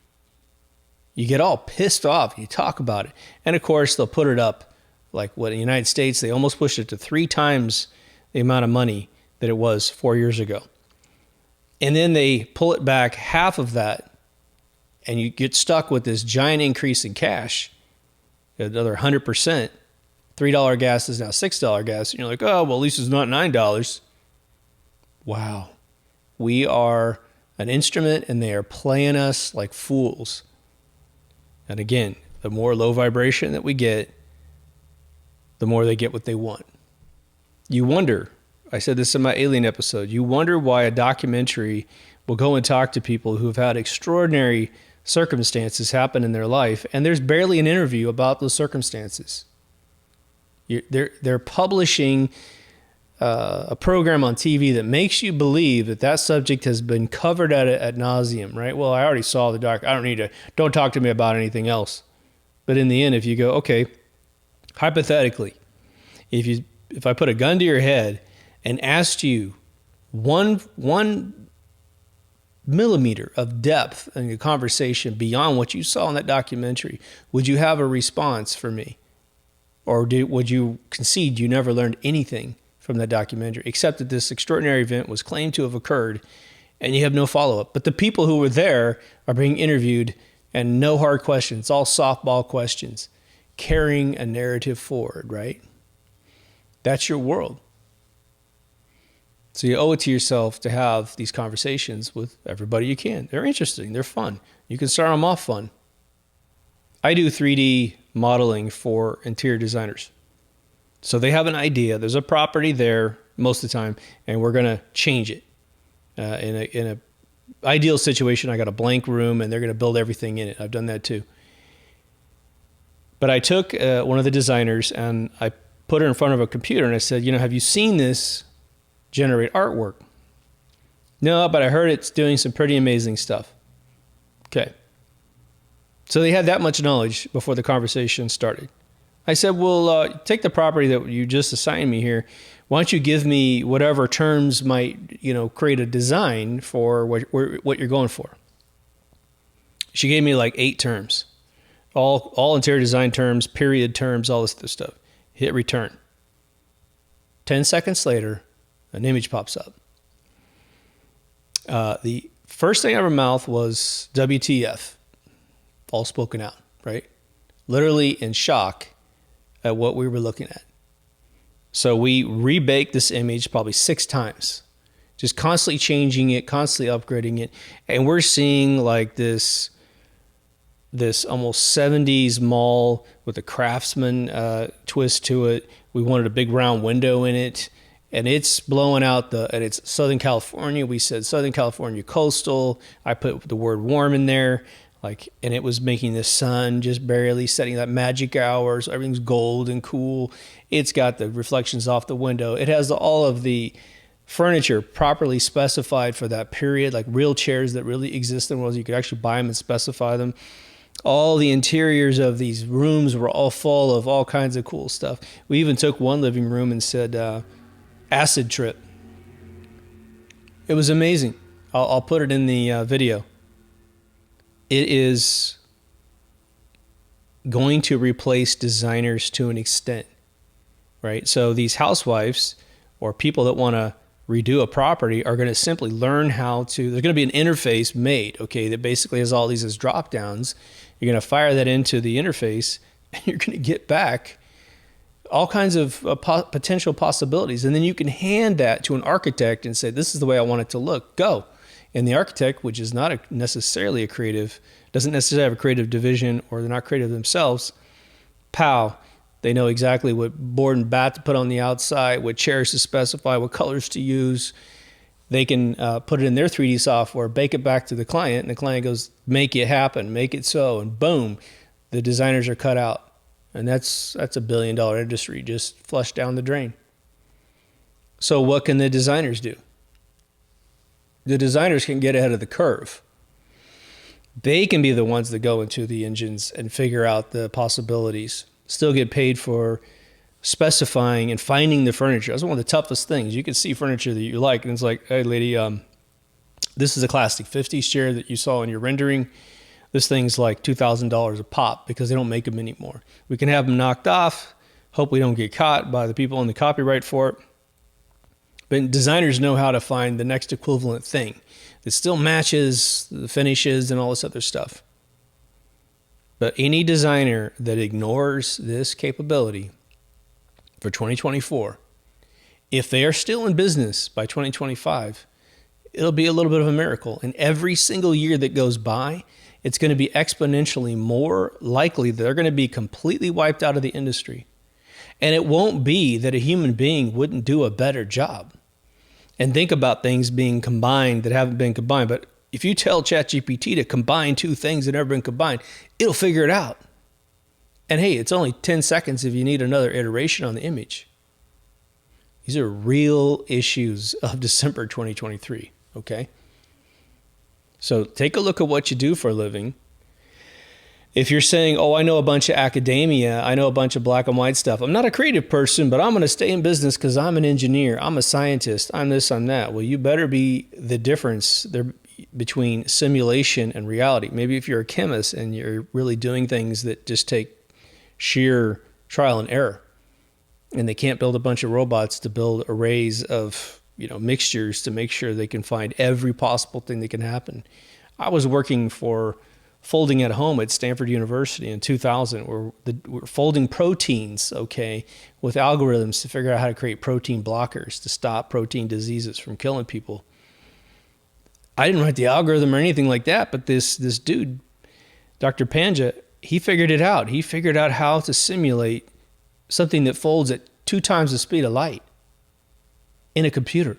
You get all pissed off. You talk about it. And of course, they'll put it up. Like what in the United States, they almost pushed it to 3 times the amount of money that it was 4 years ago. And then they pull it back half of that, and you get stuck with this giant increase in cash, another 100%. $3 gas is now $6 gas. And you're like, oh, well, at least it's not $9. Wow. We are an instrument, and they are playing us like fools. And again, the more low vibration that we get, the more they get what they want. You wonder, I said this in my alien episode, you wonder why a documentary will go and talk to people who have had extraordinary circumstances happen in their life, and there's barely an interview about those circumstances. They're publishing a program on TV that makes you believe that subject has been covered ad nauseum, right? Well, I already saw the doc. Don't talk to me about anything else. But in the end, if you go, okay, hypothetically, if I put a gun to your head and asked you one millimeter of depth in a conversation beyond what you saw in that documentary, would you have a response for me? Or would you concede you never learned anything from that documentary, except that this extraordinary event was claimed to have occurred and you have no follow-up? But the people who were there are being interviewed and no hard questions, all softball questions, carrying a narrative forward, right? That's your world. So you owe it to yourself to have these conversations with everybody you can. They're interesting. They're fun. You can start them off fun. I do 3D modeling for interior designers. So they have an idea. There's a property there most of the time, and we're going to change it. In a ideal situation, I got a blank room, and they're going to build everything in it. I've done that too. But I took one of the designers, and I put her in front of a computer, and I said, have you seen this generate artwork? No, but I heard it's doing some pretty amazing stuff. Okay. So they had that much knowledge before the conversation started. I said, well, take the property that you just assigned me here. Why don't you give me whatever terms might, create a design for what you're going for? She gave me like 8 terms, all interior design terms, period terms, all this other stuff. Hit return. 10 seconds later, an image pops up. The first thing out of her mouth was WTF, all spoken out, right? Literally in shock at what we were looking at. So we rebaked this image probably 6 times, just constantly changing it, constantly upgrading it. And we're seeing like this almost 70s mall with a craftsman twist to it. We wanted a big round window in it. And it's blowing out and it's Southern California. We said Southern California coastal. I put the word warm in there. And it was making the sun just barely setting that magic hour. So everything's gold and cool. It's got the reflections off the window. It has all of the furniture properly specified for that period, like real chairs that really exist in the world. You could actually buy them and specify them. All the interiors of these rooms were all full of all kinds of cool stuff. We even took one living room and said, acid trip. It was amazing. I'll put it in the video. It is going to replace designers to an extent, right? So these housewives or people that want to redo a property are going to simply learn how to, there's going to be an interface made, okay, that basically has all these as drop downs. You're going to fire that into the interface and you're going to get back all kinds of potential possibilities. And then you can hand that to an architect and say, this is the way I want it to look, go. And the architect, which is not necessarily a creative, doesn't necessarily have a creative division, or they're not creative themselves, pow, they know exactly what board and bat to put on the outside, what chairs to specify, what colors to use. They can put it in their 3D software, bake it back to the client, and the client goes, make it happen, make it so, and boom, the designers are cut out. And that's a $1 billion industry just flushed down the drain. So what can the designers do? The designers can get ahead of the curve. They can be the ones that go into the engines and figure out the possibilities. Still get paid for specifying and finding the furniture. That's one of the toughest things. You can see furniture that you like, and it's like, hey, lady, this is a classic 50s chair that you saw in your rendering. This thing's like $2,000 a pop because they don't make them anymore. We can have them knocked off. Hope we don't get caught by the people on the copyright for it. But designers know how to find the next equivalent thing that still matches the finishes and all this other stuff. But any designer that ignores this capability for 2024, if they are still in business by 2025, it'll be a little bit of a miracle. And every single year that goes by, it's going to be exponentially more likely that they're going to be completely wiped out of the industry. And it won't be that a human being wouldn't do a better job and think about things being combined that haven't been combined. But if you tell Chat GPT to combine 2 things that never been combined, it'll figure it out. And hey, it's only 10 seconds if you need another iteration on the image. These are real issues of December 2023, okay? So take a look at what you do for a living. If you're saying, oh, I know a bunch of academia, I know a bunch of black and white stuff. I'm not a creative person, but I'm going to stay in business because I'm an engineer. I'm a scientist. I'm this, I'm that. Well, you better be the difference there between simulation and reality. Maybe if you're a chemist and you're really doing things that just take sheer trial and error, and they can't build a bunch of robots to build arrays of mixtures to make sure they can find every possible thing that can happen. I was working for Folding at Home at Stanford University in 2000. We're folding proteins, okay, with algorithms to figure out how to create protein blockers to stop protein diseases from killing people. I didn't write the algorithm or anything like that, but this dude, Dr. Panja, he figured it out. He figured out how to simulate something that folds at 2 times the speed of light in a computer.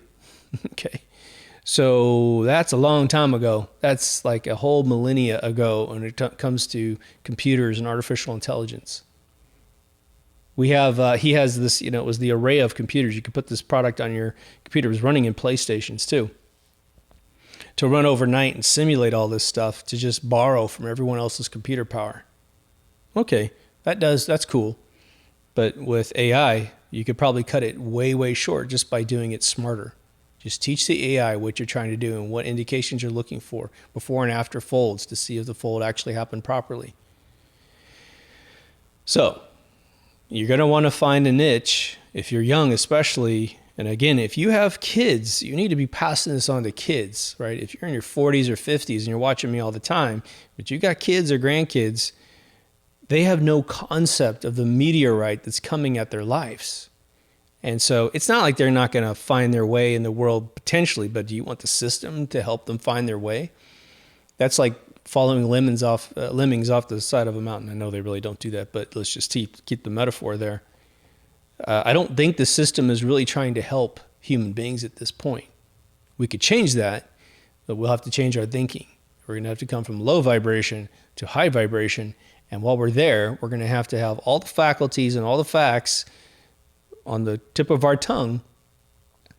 Okay. So that's a long time ago. That's like a whole millennia ago when it comes to computers and artificial intelligence. We have, he has this, it was the array of computers. You could put this product on your computer. It was running in PlayStations too, to run overnight and simulate all this stuff, to just borrow from everyone else's computer power. Okay, that's cool. But with AI, you could probably cut it way, way short just by doing it smarter. Just teach the AI what you're trying to do and what indications you're looking for before and after folds to see if the fold actually happened properly. So you're going to want to find a niche if you're young, especially. And again, if you have kids, you need to be passing this on to kids, right? If you're in your 40s or 50s and you're watching me all the time, but you got kids or grandkids, they have no concept of the meteorite that's coming at their lives. And so it's not like they're not going to find their way in the world potentially, but do you want the system to help them find their way? That's like following lemmings off the side of a mountain. I know they really don't do that, but let's just keep the metaphor there. I don't think the system is really trying to help human beings at this point. We could change that, but we'll have to change our thinking. We're going to have to come from low vibration to high vibration. And while we're there, we're going to have all the faculties and all the facts on the tip of our tongue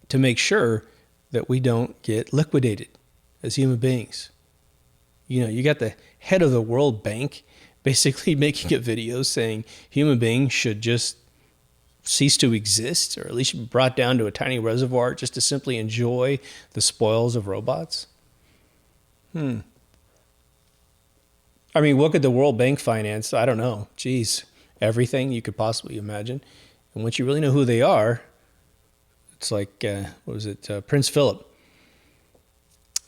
to make sure that we don't get liquidated as human beings. You got the head of the World Bank basically making a video saying human beings should just cease to exist, or at least be brought down to a tiny reservoir just to simply enjoy the spoils of robots. I mean, what could the World Bank finance? I don't know. Geez, everything you could possibly imagine. And once you really know who they are, it's like, Prince Philip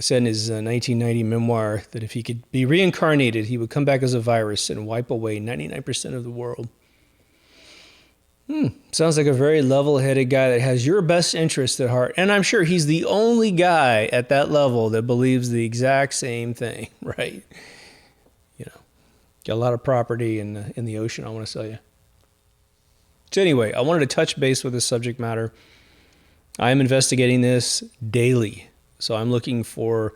said in his 1990 memoir that if he could be reincarnated, he would come back as a virus and wipe away 99% of the world. Sounds like a very level-headed guy that has your best interest at heart. And I'm sure he's the only guy at that level that believes the exact same thing, right? Got a lot of property in the ocean, I want to tell you. So anyway, I wanted to touch base with this subject matter. I am investigating this daily. So I'm looking for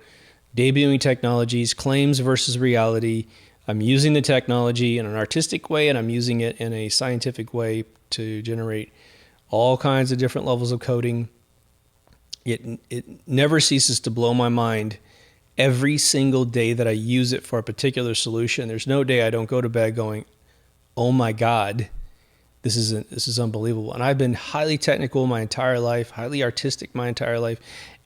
debuting technologies, claims versus reality. I'm using the technology in an artistic way, and I'm using it in a scientific way to generate all kinds of different levels of coding. It never ceases to blow my mind every single day that I use it for a particular solution. There's no day I don't go to bed going, oh my God, this is unbelievable. And I've been highly technical my entire life, highly artistic my entire life.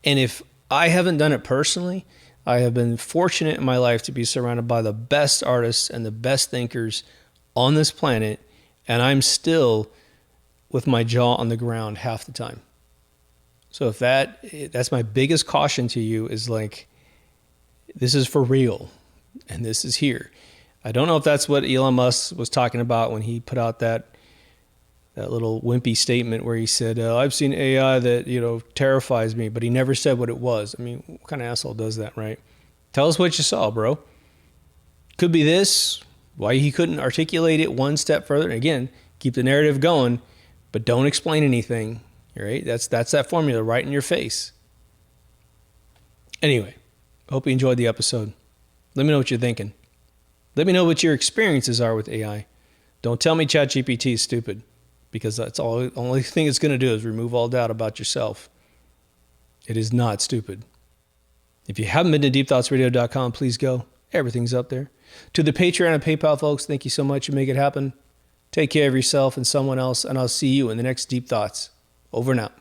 And if I haven't done it personally, I have been fortunate in my life to be surrounded by the best artists and the best thinkers on this planet. And I'm still with my jaw on the ground half the time. So if that's my biggest caution to you, is like, this is for real, and this is here. I don't know if that's what Elon Musk was talking about when he put out that little wimpy statement where he said, I've seen AI that, terrifies me, but he never said what it was. I mean, what kind of asshole does that, right? Tell us what you saw, bro. Could be this, why he couldn't articulate it one step further. And again, keep the narrative going, but don't explain anything, right? That's that formula right in your face. Anyway. Hope you enjoyed the episode. Let me know what you're thinking. Let me know what your experiences are with AI. Don't tell me Chat GPT is stupid, because that's the only thing it's going to do is remove all doubt about yourself. It is not stupid. If you haven't been to deepthoughtsradio.com, please go. Everything's up there. To the Patreon and PayPal folks, thank you so much. You make it happen. Take care of yourself and someone else, and I'll see you in the next Deep Thoughts. Over and out.